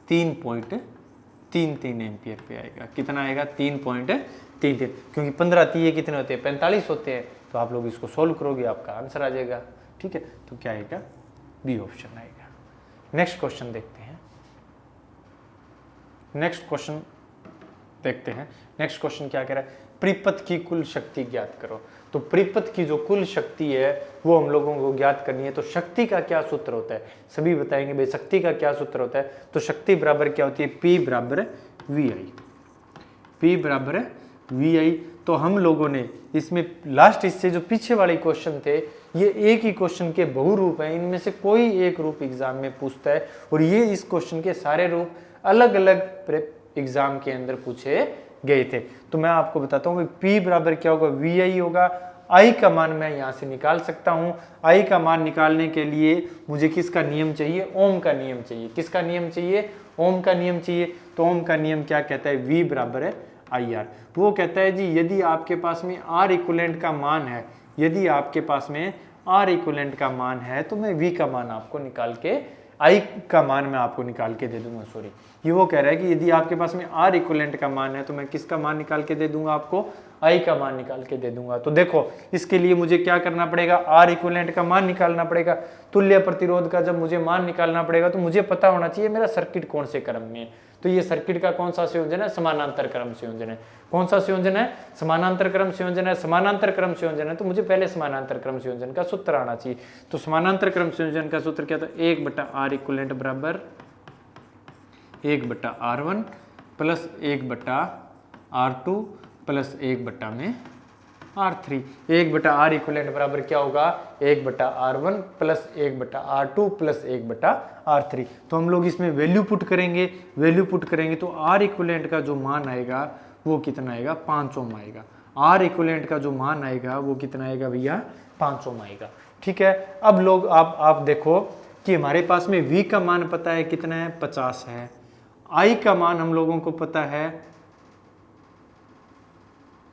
3.33 एम्पियर पे आएगा। कितना आएगा, 3.33, क्योंकि 15 तीये कितने होते हैं, 45 होते हैं। तो आप लोग इसको सॉल्व करोगे आपका आंसर आ जाएगा। ठीक है, तो क्या आएगा, बी ऑप्शन आएगा। नेक्स्ट क्वेश्चन देखते हैं। नेक्स्ट क्वेश्चन क्या कह रहा है, परिपथ की कुल शक्ति ज्ञात करो। तो परिपथ की जो कुल शक्ति है वो हम लोगों को ज्ञात करनी है। तो शक्ति का क्या सूत्र होता है, सभी बताएंगे भाई शक्ति का क्या सूत्र होता है। तो शक्ति बराबर क्या होती है, P बराबर VI। तो हम लोगों ने इसमें लास्ट हिस्से जो पीछे वाले क्वेश्चन थे ये एक ही क्वेश्चन के बहुरूप हैं। इनमें से कोई एक रूप एग्जाम में पूछता है और ये इस क्वेश्चन के सारे रूप अलग अलग एग्जाम के अंदर पूछे गए थे। तो मैं आपको बताता हूँ P बराबर क्या होगा, VI होगा। I का मान मैं यहाँ से निकाल सकता हूँ। I का मान निकालने के लिए मुझे किसका नियम चाहिए, ओम का नियम चाहिए। किसका नियम चाहिए, ओम का नियम चाहिए। तो ओम का नियम क्या कहता है, V बराबर है IR। वो कहता है जी यदि आपके पास में R इक्विवेलेंट का मान है, यदि आपके पास में R इक्विवेलेंट का मान है तो मैं V का मान आपको निकाल के, I का मान मैं आपको निकाल के दे दूंगा। सॉरी, ये वो कह रहा है कि यदि आपके पास में R इक्विवेलेंट का मान है तो मैं किसका मान निकाल के दे दूंगा, आपको I का मान निकाल के दे दूंगा। तो देखो इसके लिए मुझे क्या करना पड़ेगा, R इक्विवेलेंट का मान निकालना पड़ेगा। तुल्य प्रतिरोध का जब मुझे मान निकालना पड़ेगा तो मुझे पता होना चाहिए मेरा सर्किट कौन से क्रम में है। तो ये सर्किट का कौन सा संयोजन है, समानांतर क्रम संयोजन है। कौन सा संयोजन है, समानांतर क्रम संयोजन है। समानांतर क्रम संयोजन है तो मुझे पहले समानांतर क्रम संयोजन का सूत्र आना चाहिए। तो समानांतर क्रम संयोजन का सूत्र क्या था, 1/R इक्विवेलेंट बराबर 1/R1 plus 1/R2 plus 1/में R3। 1/R equivalent बराबर क्या होगा, 1/R1 plus 1/R2 plus 1/R3। तो हम लोग इसमें वैल्यू पुट करेंगे, तो R इक्विवेलेंट का जो मान आएगा वो कितना आएगा, 5 ओम आएगा। R इक्विवेलेंट का जो मान आएगा वो कितना आएगा भैया, 5 ओम आएगा। ठीक है, अब लोग आप देखो कि हमारे पास में V का मान पता है कितना है, 50 है। I का मान हम लोगों को पता है,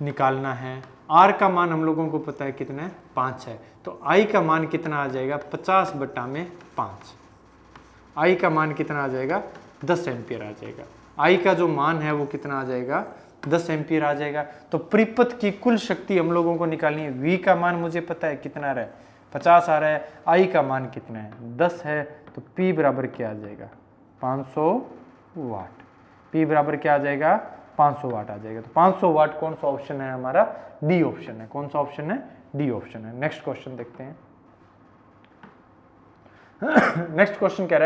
निकालना है। R का मान हम लोगों को पता है कितना है, 5 है। तो I का मान कितना आ जाएगा, 50/5। I का मान कितना आ जाएगा, 10 एम्पियर आ जाएगा। I का जो मान है वो कितना आ जाएगा, 10 एम्पियर आ जाएगा। तो परिपथ की कुल शक्ति हम लोगों को निकालनी है। V का मान मुझे पता है कितना आ रहा है, 50 आ रहा है। I का मान कितना है, 10 है। तो P बराबर क्या आ जाएगा, 500 वाट। P बराबर क्या आ जाएगा, 500 वाट आ जाएगा। तो 500 वाट कौन सा ऑप्शन है हमारा, डी ऑप्शन है। कौन सा ऑप्शन है, डी ऑप्शन है। नेक्स्ट क्वेश्चन देखते हैं। नेक्स्ट क्वेश्चन कह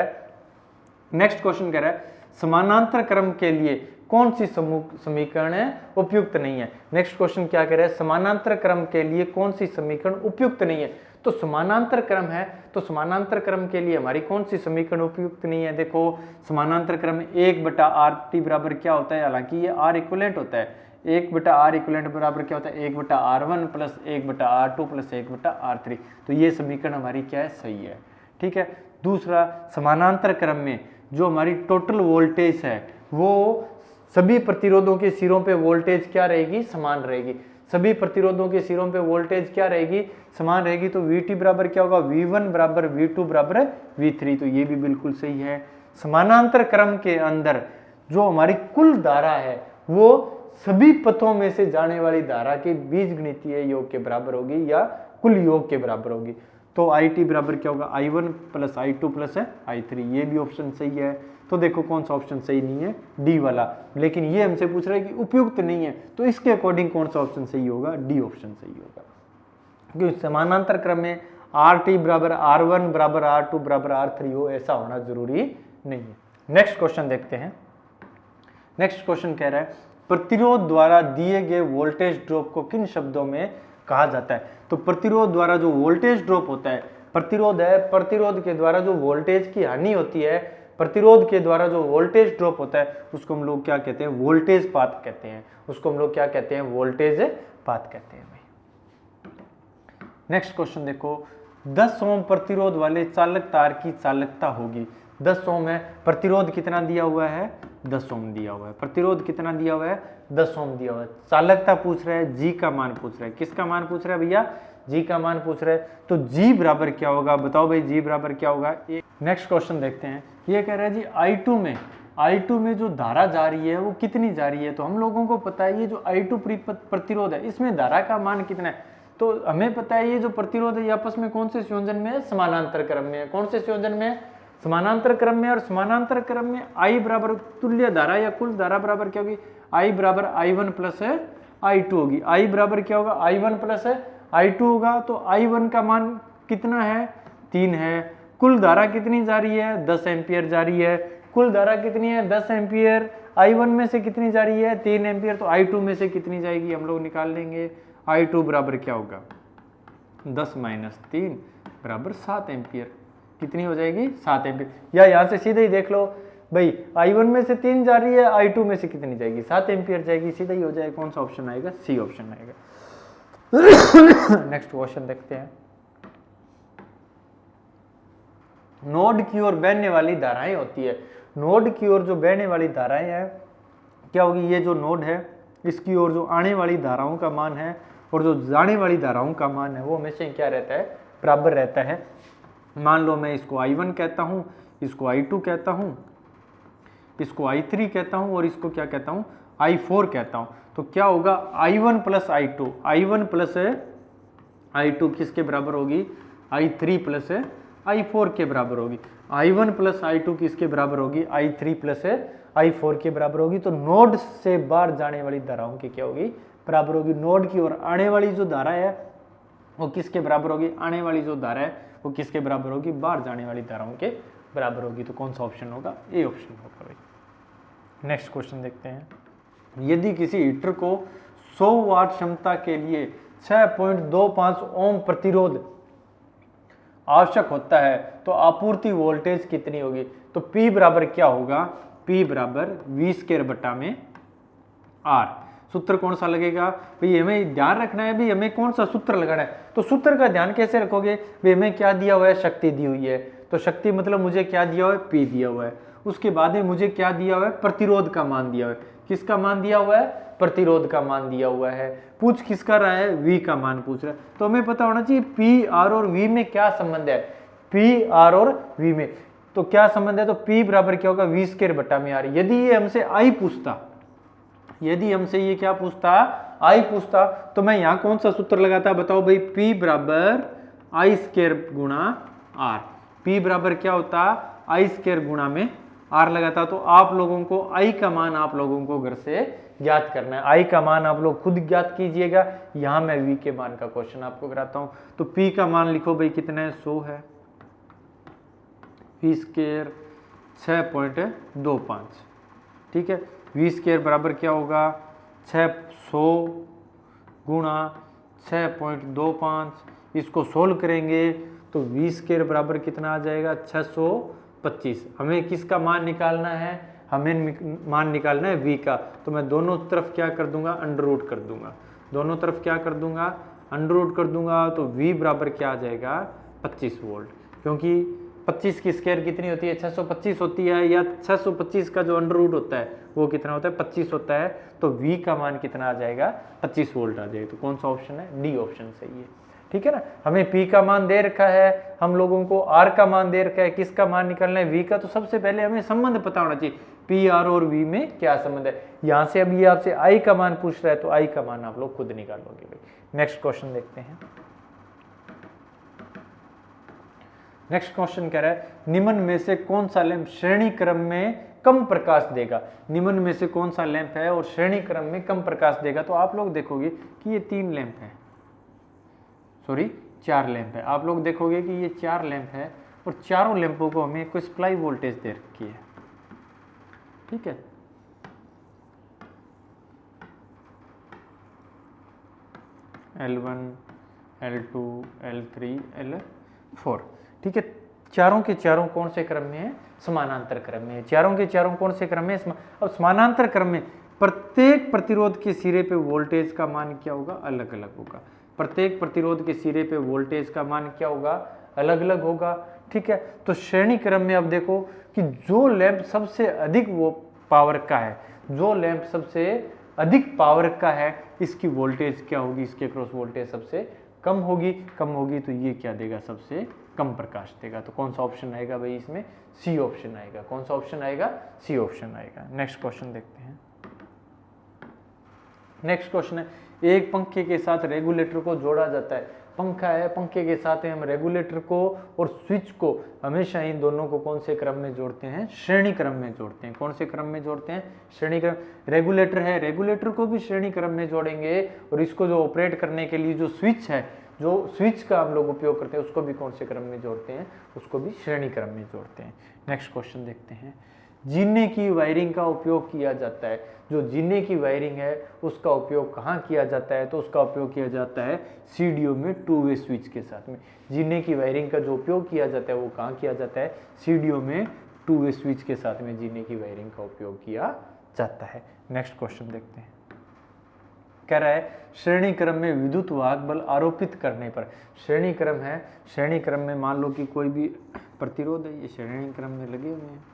रहा है समानांतर क्रम के लिए कौन सी समीकरण है उपयुक्त नहीं है। नेक्स्ट क्वेश्चन क्या कह रहा है, समानांतर क्रम के लिए कौन सी समीकरण उपयुक्त नहीं है। तो समानांतर क्रम है, तो समानांतर क्रम के लिए हमारी कौन सी समीकरण उपयुक्त नहीं है। देखो समानांतर क्रम में 1/RT बराबर क्या होता है, हालांकि ये R इक्विवेलेंट होता है। 1/R इक्विवेलेंट बराबर क्या होता है, 1/R1 plus 1/R2 plus 1/R3। तो ये समीकरण हमारी क्या है, सही है। ठीक है, दूसरा समानांतर क्रम में जो हमारी टोटल वोल्टेज है वो सभी प्रतिरोधों के सिरों पे वोल्टेज क्या रहेगी, समान रहेगी। सभी प्रतिरोधों के सिरों पे वोल्टेज क्या रहेगी, समान रहेगी। तो VT बराबर क्या होगा, V1 बराबर V2 बराबर V3। तो ये भी बिल्कुल सही है। समानांतर क्रम के अंदर जो हमारी कुल धारा है वो सभी पथों में से जाने वाली धारा के बीजगणितीय योग के बराबर होगी या कुल योग के बराबर होगी। तो IT बराबर क्या होगा, I1 plus I2 plus I3। ये भी ऑप्शन सही है। तो देखो कौन सा ऑप्शन सही नहीं है, डी वाला। लेकिन ये हमसे पूछ रहा है कि उपयुक्त नहीं है, तो इसके अकॉर्डिंग कौन सा ऑप्शन सही होगा, डी ऑप्शन सही होगा। क्योंकि समानांतर क्रम में RT बराबर R1 बराबर R2 बराबर R3 हो, ऐसा होना जरूरी नहीं है। नेक्स्ट क्वेश्चन देखते हैं। नेक्स्ट क्वेश्चन कह रहा है प्रतिरोध द्वारा दिए गए वोल्टेज ड्रॉप को किन शब्दों में कहा जाता है। तो प्रतिरोध द्वारा जो वोल्टेज ड्रॉप होता है, प्रतिरोध है, प्रतिरोध के द्वारा जो वोल्टेज की हानि होती है, प्रतिरोध के द्वारा जो वोल्टेज ड्रॉप होता है उसको हम लोग क्या कहते हैं, वोल्टेज पात कहते हैं। उसको हम लोग क्या कहते हैं, वोल्टेज पात कहते हैं भाई। नेक्स्ट क्वेश्चन देखो, 10 ओम प्रतिरोध वाले चालक तार की चालकता होगी। 10 ओम है, प्रतिरोध कितना दिया हुआ है, 10 ओम दिया हुआ है। प्रतिरोध कितना दिया हुआ है, 10 ओम दिया हुआ है। चालकता पूछ रहा है, जी का मान पूछ रहा है। किसका मान पूछ रहा है भैया, जी का मान पूछ रहा है। तो जी बराबर क्या होगा, बताओ भाई, जी बराबर क्या होगा। नेक्स्ट क्वेश्चन देखते हैं। ये कह रहा है जी I2 में जो धारा जा रही है वो कितनी जा रही है। तो हम लोगों को पता है ये जो I2 प्रतिरोध है इसमें धारा का मान कितना है। तो हमें पता है ये जो प्रतिरोध है ये आपस में कौन से संयोजन में है, समानांतर क्रम में है। कौन से संयोजन में, समानांतर क्रम में। और समानांतर क्रम में I बराबर तुल्य धारा या कुल धारा बराबर क्या होगी, I बराबर I1 प्लस I2 होगी। I बराबर क्या होगा, I1 प्लस I2 होगा। तो I1 का मान कितना है, 3 है। कुल धारा कितनी जा रही है, 10 एम्पियर जा रही है। कुल धारा कितनी है, 10 एम्पियर। I1 में से कितनी जा रही है, 3 एम्पियर। तो I2 में से कितनी जाएगी हम लोग निकाल लेंगे। I2 बराबर क्या होगा, 10 माइनस 3 बराबर 7 एम्पियर। कितनी हो जाएगी, 7 एम्पियर। या यहाँ से सीधे ही देख लो भाई, I1 में से 3 जा रही है, I2 में से कितनी जाएगी, 7 एम्पियर जाएगी। सीधा ही हो जाएगा। कौन सा ऑप्शन आएगा, सी ऑप्शन आएगा। नेक्स्ट क्वेश्चन देखते हैं। नोड की ओर बहने वाली धाराएं होती है। नोड की ओर जो बहने वाली धाराएं हैं क्या होगी, ये जो नोड है इसकी ओर जो आने वाली धाराओं का मान है और जो जाने वाली धाराओं का मान है वो हमेशा क्या रहता है, बराबर रहता है। मान लो मैं इसको I1 कहता हूँ, इसको I2 कहता हूँ, इसको I3 कहता हूँ और इसको क्या कहता हूँ, I4 कहता हूँ। तो क्या होगा, I1 plus I2, I1 plus I2 किसके बराबर होगी, I3 प्लस I4 के बराबर होगी। I1 प्लस I2 किसके बराबर होगी, I3 प्लस I4 के बराबर होगी। तो नोड से बाहर जाने वाली धाराओं की क्या होगी, बराबर होगी। नोड की ओर आने वाली जो धारा है वो किसके बराबर होगी, आने वाली जो धारा है वो किसके बराबर होगी, बाहर जाने वाली धाराओं के बराबर होगी। तो कौन सा ऑप्शन होगा, ए ऑप्शन होगा भाई। नेक्स्ट क्वेश्चन देखते हैं। यदि किसी हीटर को 100 वाट क्षमता के लिए 6.25 ओम प्रतिरोध आवश्यक होता है तो आपूर्ति वोल्टेज कितनी होगी? तो P बराबर क्या होगा? P बराबर V स्क्वायर बटा में R। सूत्र कौन सा लगेगा भाई? हमें ध्यान रखना है भाई, हमें कौन सा सूत्र लगाना है। तो सूत्र का ध्यान कैसे रखोगे भाई? हमें क्या दिया हुआ है? शक्ति दी हुई है, तो शक्ति मतलब मुझे क्या दिया हुआ है? P दिया हुआ है। उसके बाद में मुझे क्या दिया हुआ है? प्रतिरोध का मान दिया हुआ है। किसका मान दिया हुआ है? प्रतिरोध का मान दिया हुआ है। पूछ किसका रहा है? V का मान पूछ रहा है। तो हमें पता होना चाहिए P, R और V में क्या संबंध है। P, R और V में तो क्या संबंध है? तो P बराबर क्या होगा? V स्क्वायर बटा में R। यदि ये हमसे I पूछता, यदि हमसे ये क्या पूछता? I पूछता, तो मैं यहां कौन सा सूत्र लगाता? बताओ भाई। P बराबर I स्क्वायर गुणा R। P बराबर क्या होता? I स्क्वायर गुणा में R लगाता। तो आप लोगों को I का मान आप लोगों को घर से ज्ञात करना है। I का मान आप लोग खुद ज्ञात कीजिएगा। यहां मैं V के मान का क्वेश्चन आपको कराता हूं। तो P का मान लिखो भाई, कितना है? 100 है। V स्क्वायर 6.25, ठीक है। V स्क्वायर बराबर क्या होगा? 600 गुणा 6.25। इसको सोल्व करेंगे तो V स्क्वायर बराबर कितना आ जाएगा? 625। हमें किसका मान निकालना है? हमें मान निकालना है V का। तो मैं दोनों तरफ क्या कर दूंगा? अंडर रूट कर दूंगा। दोनों तरफ क्या कर दूंगा? अंडर रूट कर दूंगा। तो V बराबर क्या आ जाएगा? 25 वोल्ट। क्योंकि 25 की स्क्वायर कितनी होती है? 625 होती है, या 625 का जो अंडर रूट होता है वो कितना होता है? 25 होता है। तो V का मान कितना आ जाएगा? 25 वोल्ट आ जाएगा। तो कौन सा ऑप्शन है? डी ऑप्शन सही है, ठीक है ना। हमें P का मान दे रखा है, हम लोगों को R का मान दे रखा है। किसका मान निकालना है? V का। तो सबसे पहले हमें संबंध पता होना चाहिए, P, R और V में क्या संबंध है। यहां से अब ये आपसे I का मान पूछ रहा है, तो I का मान आप लोग खुद निकालोगे भाई। नेक्स्ट क्वेश्चन देखते हैं। नेक्स्ट क्वेश्चन कह रहा है, निम्न में से कौन सा लैंप श्रेणी क्रम में कम प्रकाश देगा? निम्न में से कौन सा लैंप है और श्रेणी क्रम में कम प्रकाश देगा? तो आप लोग देखोगे कि ये 3 लैंप है, सॉरी 4 लैंप है। आप लोग देखोगे कि ये 4 लैंप है और चारों लैंपों को हमें कोई सप्लाई वोल्टेज दे रखी है, ठीक है। L1, L2, L3, L4, ठीक है। चारों के चारों कौन से क्रम में है? समानांतर क्रम में है। चारों के चारों कौन से क्रम में? अब समानांतर क्रम में प्रत्येक प्रतिरोध के सिरे पे वोल्टेज का मान क्या होगा? अलग अलग होगा। प्रत्येक प्रतिरोध के सिरे पे वोल्टेज का मान क्या होगा? अलग अलग होगा, ठीक है। तो श्रेणी क्रम में अब देखो कि जो लैंप सबसे अधिक वो पावर का है, जो लैंप सबसे अधिक पावर का है, इसकी वोल्टेज क्या होगी? इसके क्रॉस वोल्टेज सबसे कम होगी। कम होगी तो ये क्या देगा? सबसे कम प्रकाश देगा। तो कौन सा ऑप्शन आएगा भाई? इसमें सी ऑप्शन आएगा। कौन सा ऑप्शन आएगा? सी ऑप्शन आएगा। नेक्स्ट क्वेश्चन देखते हैं। नेक्स्ट क्वेश्चन है, एक पंखे के साथ रेगुलेटर को जोड़ा जाता है। पंखा है, पंखे के साथ हम रेगुलेटर को और स्विच को हमेशा इन दोनों को कौन से क्रम में जोड़ते हैं? श्रेणी क्रम में जोड़ते हैं। कौन से क्रम में जोड़ते हैं? श्रेणी क्रम। रेगुलेटर है, रेगुलेटर को भी श्रेणी क्रम में जोड़ेंगे और इसको जो ऑपरेट करने के लिए जो स्विच है, जो स्विच का हम लोग उपयोग करते हैं, उसको भी कौन से क्रम में जोड़ते हैं? उसको भी श्रेणी क्रम में जोड़ते हैं। नेक्स्ट क्वेश्चन देखते हैं। जीने की वायरिंग का उपयोग किया जाता है। जो जीने की वायरिंग है उसका उपयोग कहाँ किया जाता है? तो उसका उपयोग किया जाता है सीडीओ में 2 वे स्विच के साथ में। जीने की वायरिंग का जो उपयोग किया जाता है वो कहाँ किया जाता है? सीडीओ में 2 वे स्विच के साथ में जीने की वायरिंग का उपयोग किया जाता है। नेक्स्ट क्वेश्चन देखते हैं। कह रहा है, श्रेणी क्रम में विद्युत वाहक बल आरोपित करने पर। श्रेणी क्रम है, श्रेणी क्रम में मान लो कि कोई भी प्रतिरोध है, ये श्रेणी क्रम में लगे हुए हैं,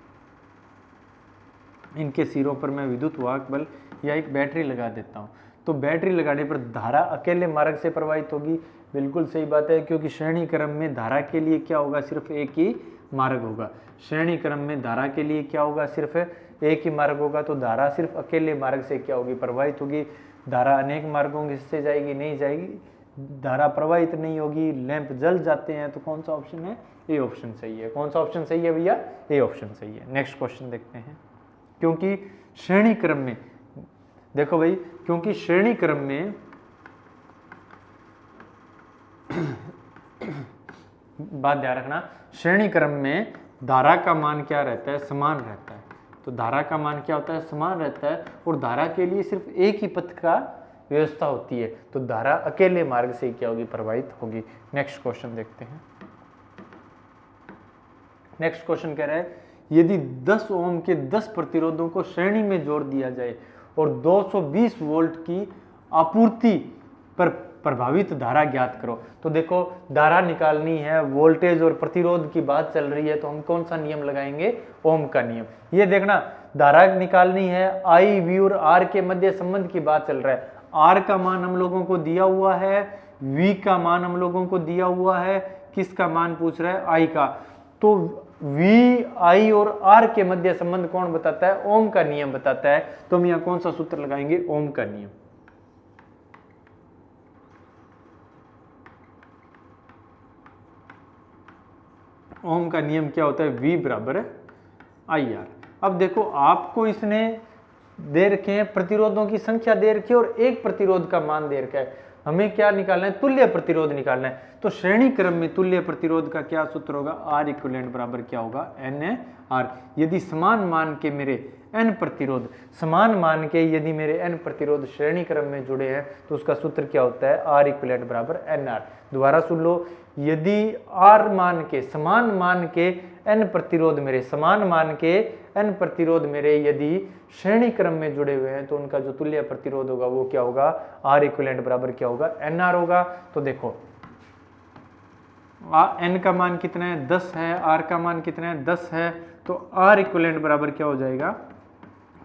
इनके सिरों पर मैं विद्युत वाहक बल या एक बैटरी लगा देता हूँ। तो बैटरी लगाने पर धारा अकेले मार्ग से प्रवाहित होगी। बिल्कुल सही बात है, क्योंकि श्रेणी क्रम में धारा के लिए क्या होगा? सिर्फ एक ही मार्ग होगा। श्रेणी क्रम में धारा के लिए क्या होगा? सिर्फ एक ही मार्ग होगा। तो धारा सिर्फ अकेले मार्ग से क्या होगी? प्रवाहित होगी। धारा अनेक मार्गों से जाएगी? नहीं जाएगी। धारा प्रवाहित नहीं होगी, लैंप जल जाते हैं। तो कौन सा ऑप्शन है? ए ऑप्शन सही है। कौन सा ऑप्शन सही है भैया? ए ऑप्शन सही है। नेक्स्ट क्वेश्चन देखते हैं। क्योंकि श्रेणी क्रम में, देखो भाई, क्योंकि श्रेणी क्रम में बात ध्यान रखना, श्रेणी क्रम में धारा का मान क्या रहता है? समान रहता है। तो धारा का मान क्या होता है, समान रहता है, और धारा के लिए सिर्फ एक ही पथ का व्यवस्था होती है, तो धारा अकेले मार्ग से क्या होगी, प्रवाहित होगी। नेक्स्ट क्वेश्चन देखते हैं। नेक्स्ट क्वेश्चन कह रहा है यदि 10 ओम के 10 प्रतिरोधों को श्रेणी में जोड़ दिया जाए और 220 वोल्ट की आपूर्ति पर प्रभावित धारा ज्ञात करो। तो देखो धारा निकालनी है, वोल्टेज और प्रतिरोध की बात चल रही है, तो हम कौन सा नियम लगाएंगे, ओम का नियम। ये देखना धारा निकालनी है, आई वी और आर के मध्य संबंध की बात चल रहा है। आर का मान हम लोगों को दिया हुआ है, वी का मान हम लोगों को दिया हुआ है, किसका मान पूछ रहा है, आई का। तो वी, आई और आर के मध्य संबंध कौन बताता है, ओम का नियम बताता है। तो हम यहाँ कौन सा सूत्र लगाएंगे, ओम का नियम। ओम का नियम क्या होता है, V बराबर आई आर। अब देखो आपको इसने दे रखे हैं प्रतिरोधों की संख्या दे रखी है और एक प्रतिरोध का मान दे रखा है, हमें क्या निकालना है, तुल्य प्रतिरोध निकालना है। तो श्रेणी क्रम में तुल्य प्रतिरोध का क्या सूत्र होगा, आर इक्विवेलेंट बराबर क्या होगा, एन आर। यदि समान मान के मेरे n प्रतिरोध, समान मान के यदि मेरे n प्रतिरोध श्रेणी क्रम में जुड़े हैं तो उसका सूत्र क्या होता है, आर इक्विवेलेंट बराबर एन आर। दोबारा सुन लो, यदि r मान के, समान मान के n प्रतिरोध मेरे, समान मान के n प्रतिरोध मेरे यदि श्रेणी क्रम में जुड़े हुए हैं तो उनका जो तुल्य प्रतिरोध होगा वो क्या होगा, आर इक्विवेलेंट बराबर क्या होगा, एन आर होगा। तो देखो n का मान कितना है, 10 है, r का मान कितना है, 10 है, तो r इक्विवेलेंट बराबर क्या हो जाएगा,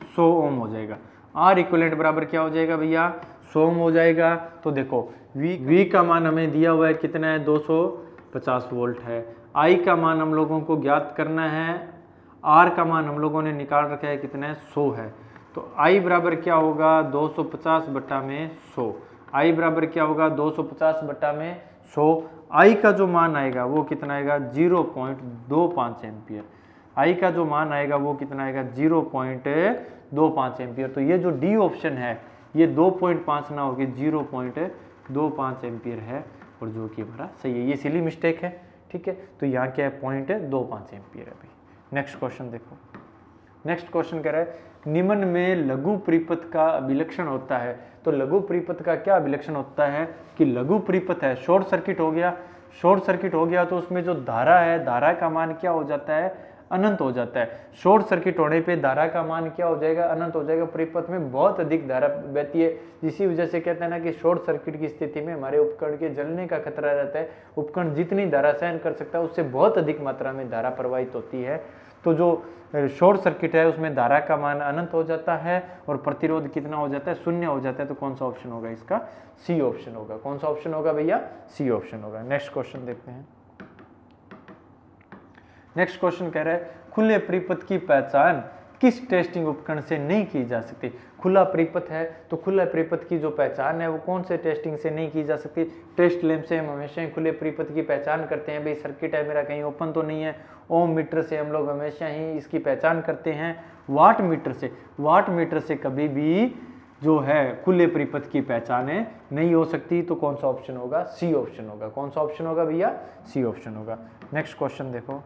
100 ओम हो जाएगा। R इक्विवेलेंट बराबर क्या हो जाएगा भैया, 100 ओम हो जाएगा। तो देखो V का मान हमें दिया हुआ है कितना है, 250 वोल्ट है। I का मान हम लोगों को ज्ञात करना है, R का मान हम लोगों ने निकाल रखा है कितना है, 100 है। तो I बराबर क्या होगा, 250 बटा में 100। I बराबर क्या होगा, 250 बटा में 100। I का जो मान आएगा वो कितना आएगा, 0.25 एम्पियर। I का जो मान आएगा वो कितना आएगा, 0.25 एम्पियर। तो ये जो डी ऑप्शन है ये 2.5 ना होगी, 0.25 एम्पियर है, और जो कि हमारा सही है। ये सिली मिस्टेक है, ठीक है। तो यहाँ क्या है, 0.25 एम्पियर है भाई। नेक्स्ट क्वेश्चन देखो। नेक्स्ट क्वेश्चन कह रहा है निम्न में लघु परिपथ का अभिलक्षण होता है। तो लघु परिपथ का क्या अभिलक्षण होता है कि लघु परिपथ है, शॉर्ट सर्किट हो गया, शॉर्ट सर्किट हो गया तो उसमें जो धारा है, धारा का मान क्या हो जाता है, अनंत हो जाता है। शॉर्ट सर्किट होने पे धारा का मान क्या हो जाएगा, अनंत हो जाएगा। परिपथ में बहुत अधिक धारा बहती है, इसी वजह से कहते हैं ना कि शॉर्ट सर्किट की स्थिति में हमारे उपकरण के जलने का खतरा रहता है। उपकरण जितनी धारा सहन कर सकता है उससे बहुत अधिक मात्रा में धारा प्रवाहित होती है। तो जो शॉर्ट सर्किट है उसमें धारा का मान अनंत हो जाता है और प्रतिरोध कितना हो जाता है, 0 हो जाता है। तो कौन सा ऑप्शन होगा इसका, सी ऑप्शन होगा। कौन सा ऑप्शन होगा भैया, सी ऑप्शन होगा। नेक्स्ट क्वेश्चन देखते हैं। नेक्स्ट क्वेश्चन कह रहा है खुले परिपथ की पहचान किस टेस्टिंग उपकरण से नहीं की जा सकती। खुला परिपथ है तो खुला परिपथ की जो पहचान है वो कौन से टेस्टिंग से नहीं की जा सकती। टेस्ट लैंप से हम हमेशा ही खुले परिपथ की पहचान करते हैं, भाई सर्किट है मेरा कहीं ओपन तो नहीं है। ओम मीटर से हम लोग हमेशा ही इसकी पहचान करते हैं। वाट मीटर से, वाट मीटर से कभी भी जो है खुले परिपथ की पहचान है नहीं हो सकती। तो कौन सा ऑप्शन होगा, सी ऑप्शन होगा। कौन सा ऑप्शन होगा भैया, सी ऑप्शन होगा। नेक्स्ट क्वेश्चन देखो।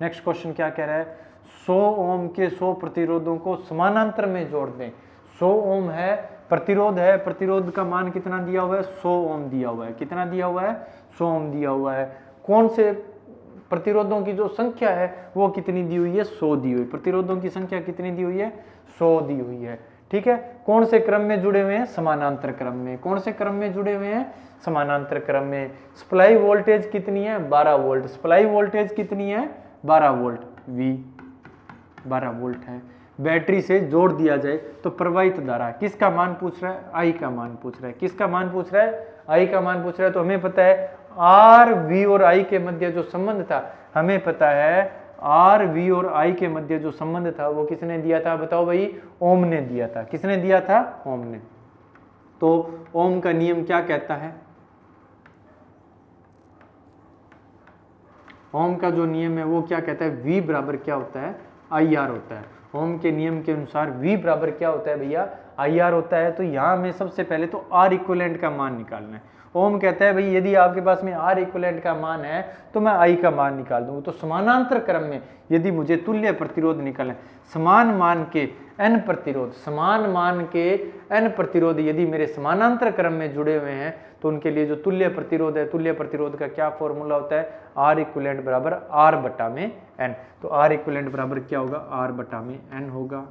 नेक्स्ट क्वेश्चन क्या कह रहा है, 100 ओम के 100 प्रतिरोधों को समानांतर में जोड़ दें। 100 ओम है, प्रतिरोध है, प्रतिरोध का मान कितना दिया हुआ है, 100 ओम दिया हुआ है। कितना दिया हुआ है, 100 ओम दिया हुआ है। कौन से प्रतिरोधों की जो संख्या है वो कितनी दी हुई है, 100 दी हुई। प्रतिरोधों की संख्या कितनी दी हुई है, 100 दी हुई है, ठीक है। कौन से क्रम में जुड़े हुए हैं, समानांतर क्रम में। कौन से क्रम में जुड़े हुए हैं, समानांतर क्रम में। सप्लाई वोल्टेज कितनी है, 12 वोल्ट। सप्लाई वोल्टेज कितनी है, 12 वोल्ट। V 12 वोल्ट है। बैटरी से जोड़ दिया जाए तो प्रवाहित धारा, किसका मान पूछ रहा है, I का मान पूछ रहा है। किसका मान पूछ रहा है, I का मान पूछ रहा है। तो हमें पता है R, V और I के मध्य जो संबंध था, हमें पता है R, V और I के मध्य जो संबंध था वो किसने दिया था, बताओ भाई, ओम ने दिया था। किसने दिया था, ओम ने। तो ओम का नियम क्या कहता है, ओम का जो नियम है वो क्या कहता है, V बराबर क्या होता है, IR होता है। ओम के नियम के अनुसार V बराबर क्या होता है भैया, IR होता है। तो यहाँ हमें सबसे पहले तो R इक्विवेलेंट का मान निकालना है। ओम कहता है भाई यदि आपके पास में R इक्विवेलेंट का मान है तो मैं I का मान निकाल दूंगा। तो समानांतर क्रम में यदि मुझे तुल्य प्रतिरोध निकालना है, समान मान के n प्रतिरोध, समान मान के n प्रतिरोध यदि मेरे समानांतर क्रम में जुड़े हुए हैं तो उनके लिए जो तुल्य प्रतिरोध है, तुल्य प्रतिरोध का क्या फॉर्मूला होता है, R इक्विवेलेंट बराबर R बटा में n। तो R इक्विवेलेंट बराबर क्या होगा, R बटा में n होगा।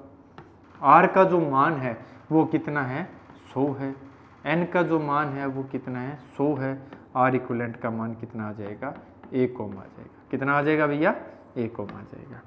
R का जो मान है वो कितना है, 100 है। n का जो मान है वो कितना है, 100 है। R इक्विवेलेंट का मान कितना आ जाएगा, 1 ओम आ जाएगा। कितना आ जाएगा भैया, 1 ओम आ जाएगा।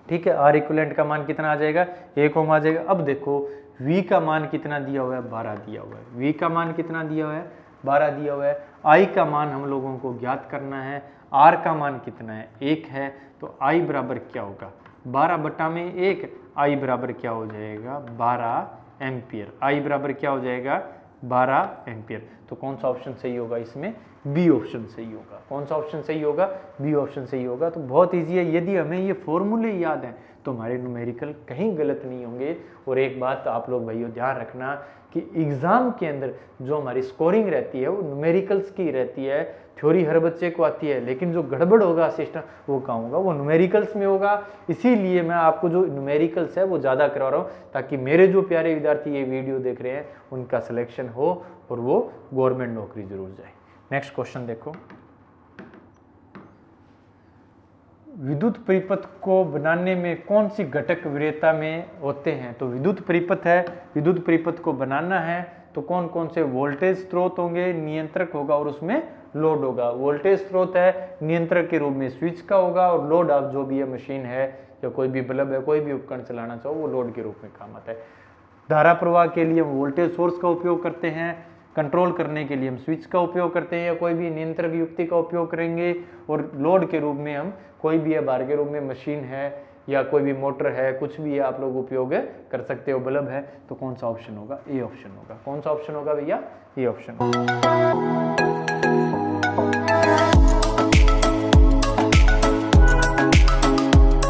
ठीक है, R इक्विवेलेंट का मान कितना आ जाएगा, 1 ओम आ जाएगा। अब देखो V का मान कितना दिया हुआ है, 12 दिया हुआ है। V का मान कितना दिया हुआ है, 12 दिया हुआ है। I का मान हम लोगों को ज्ञात करना है। R का मान कितना है, 1 है। तो I बराबर क्या होगा, 12 बटा में 1। I बराबर क्या हो जाएगा, 12 एम्पियर। I बराबर क्या हो जाएगा, 12 एम्पियर। तो कौन सा ऑप्शन सही होगा इसमें, बी ऑप्शन सही होगा। कौन सा ऑप्शन सही होगा, बी ऑप्शन सही होगा। तो बहुत इजी है, यदि हमें ये फॉर्मूले याद हैं तो हमारे न्यूमेरिकल कहीं गलत नहीं होंगे। और एक बात आप लोग भाइयों ध्यान रखना कि एग्जाम के अंदर जो हमारी स्कोरिंग रहती है वो न्यूमेरिकल्स की रहती है। थ्योरी हर बच्चे को आती है, लेकिन जो गड़बड़ होगा सिस्टम वो कहाँ होगा, वो न्यूमेरिकल्स में होगा। इसीलिए मैं आपको जो न्यूमेरिकल्स है वो ज़्यादा करवा रहा हूँ, ताकि मेरे जो प्यारे विद्यार्थी ये वीडियो देख रहे हैं उनका सिलेक्शन हो और वो गवर्नमेंट नौकरी जरूर जाए। नेक्स्ट क्वेश्चन देखो, विद्युत परिपथ को बनाने में कौन सी घटक वरीयता में होते हैं। तो विद्युत परिपथ है, विद्युत परिपथ को बनाना है तो कौन कौन से वोल्टेज स्रोत होंगे, नियंत्रक होगा और उसमें लोड होगा। वोल्टेज स्रोत है, नियंत्रक के रूप में स्विच का होगा, और लोड आप जो भी है मशीन है या कोई भी बल्ब है, कोई भी उपकरण चलाना चाहो वो लोड के रूप में काम आता है। धारा प्रवाह के लिए हम वोल्टेज सोर्स का उपयोग करते हैं, कंट्रोल करने के लिए हम स्विच का उपयोग करते हैं या कोई भी नियंत्रक युक्ति का उपयोग करेंगे, और लोड के रूप में हम कोई भी है भार के रूप में मशीन है या कोई भी मोटर है, कुछ भी है आप लोग उपयोग कर सकते हो, बल्ब है। तो कौन सा ऑप्शन होगा, ए ऑप्शन होगा। कौन सा ऑप्शन होगा भैया, ए ऑप्शन।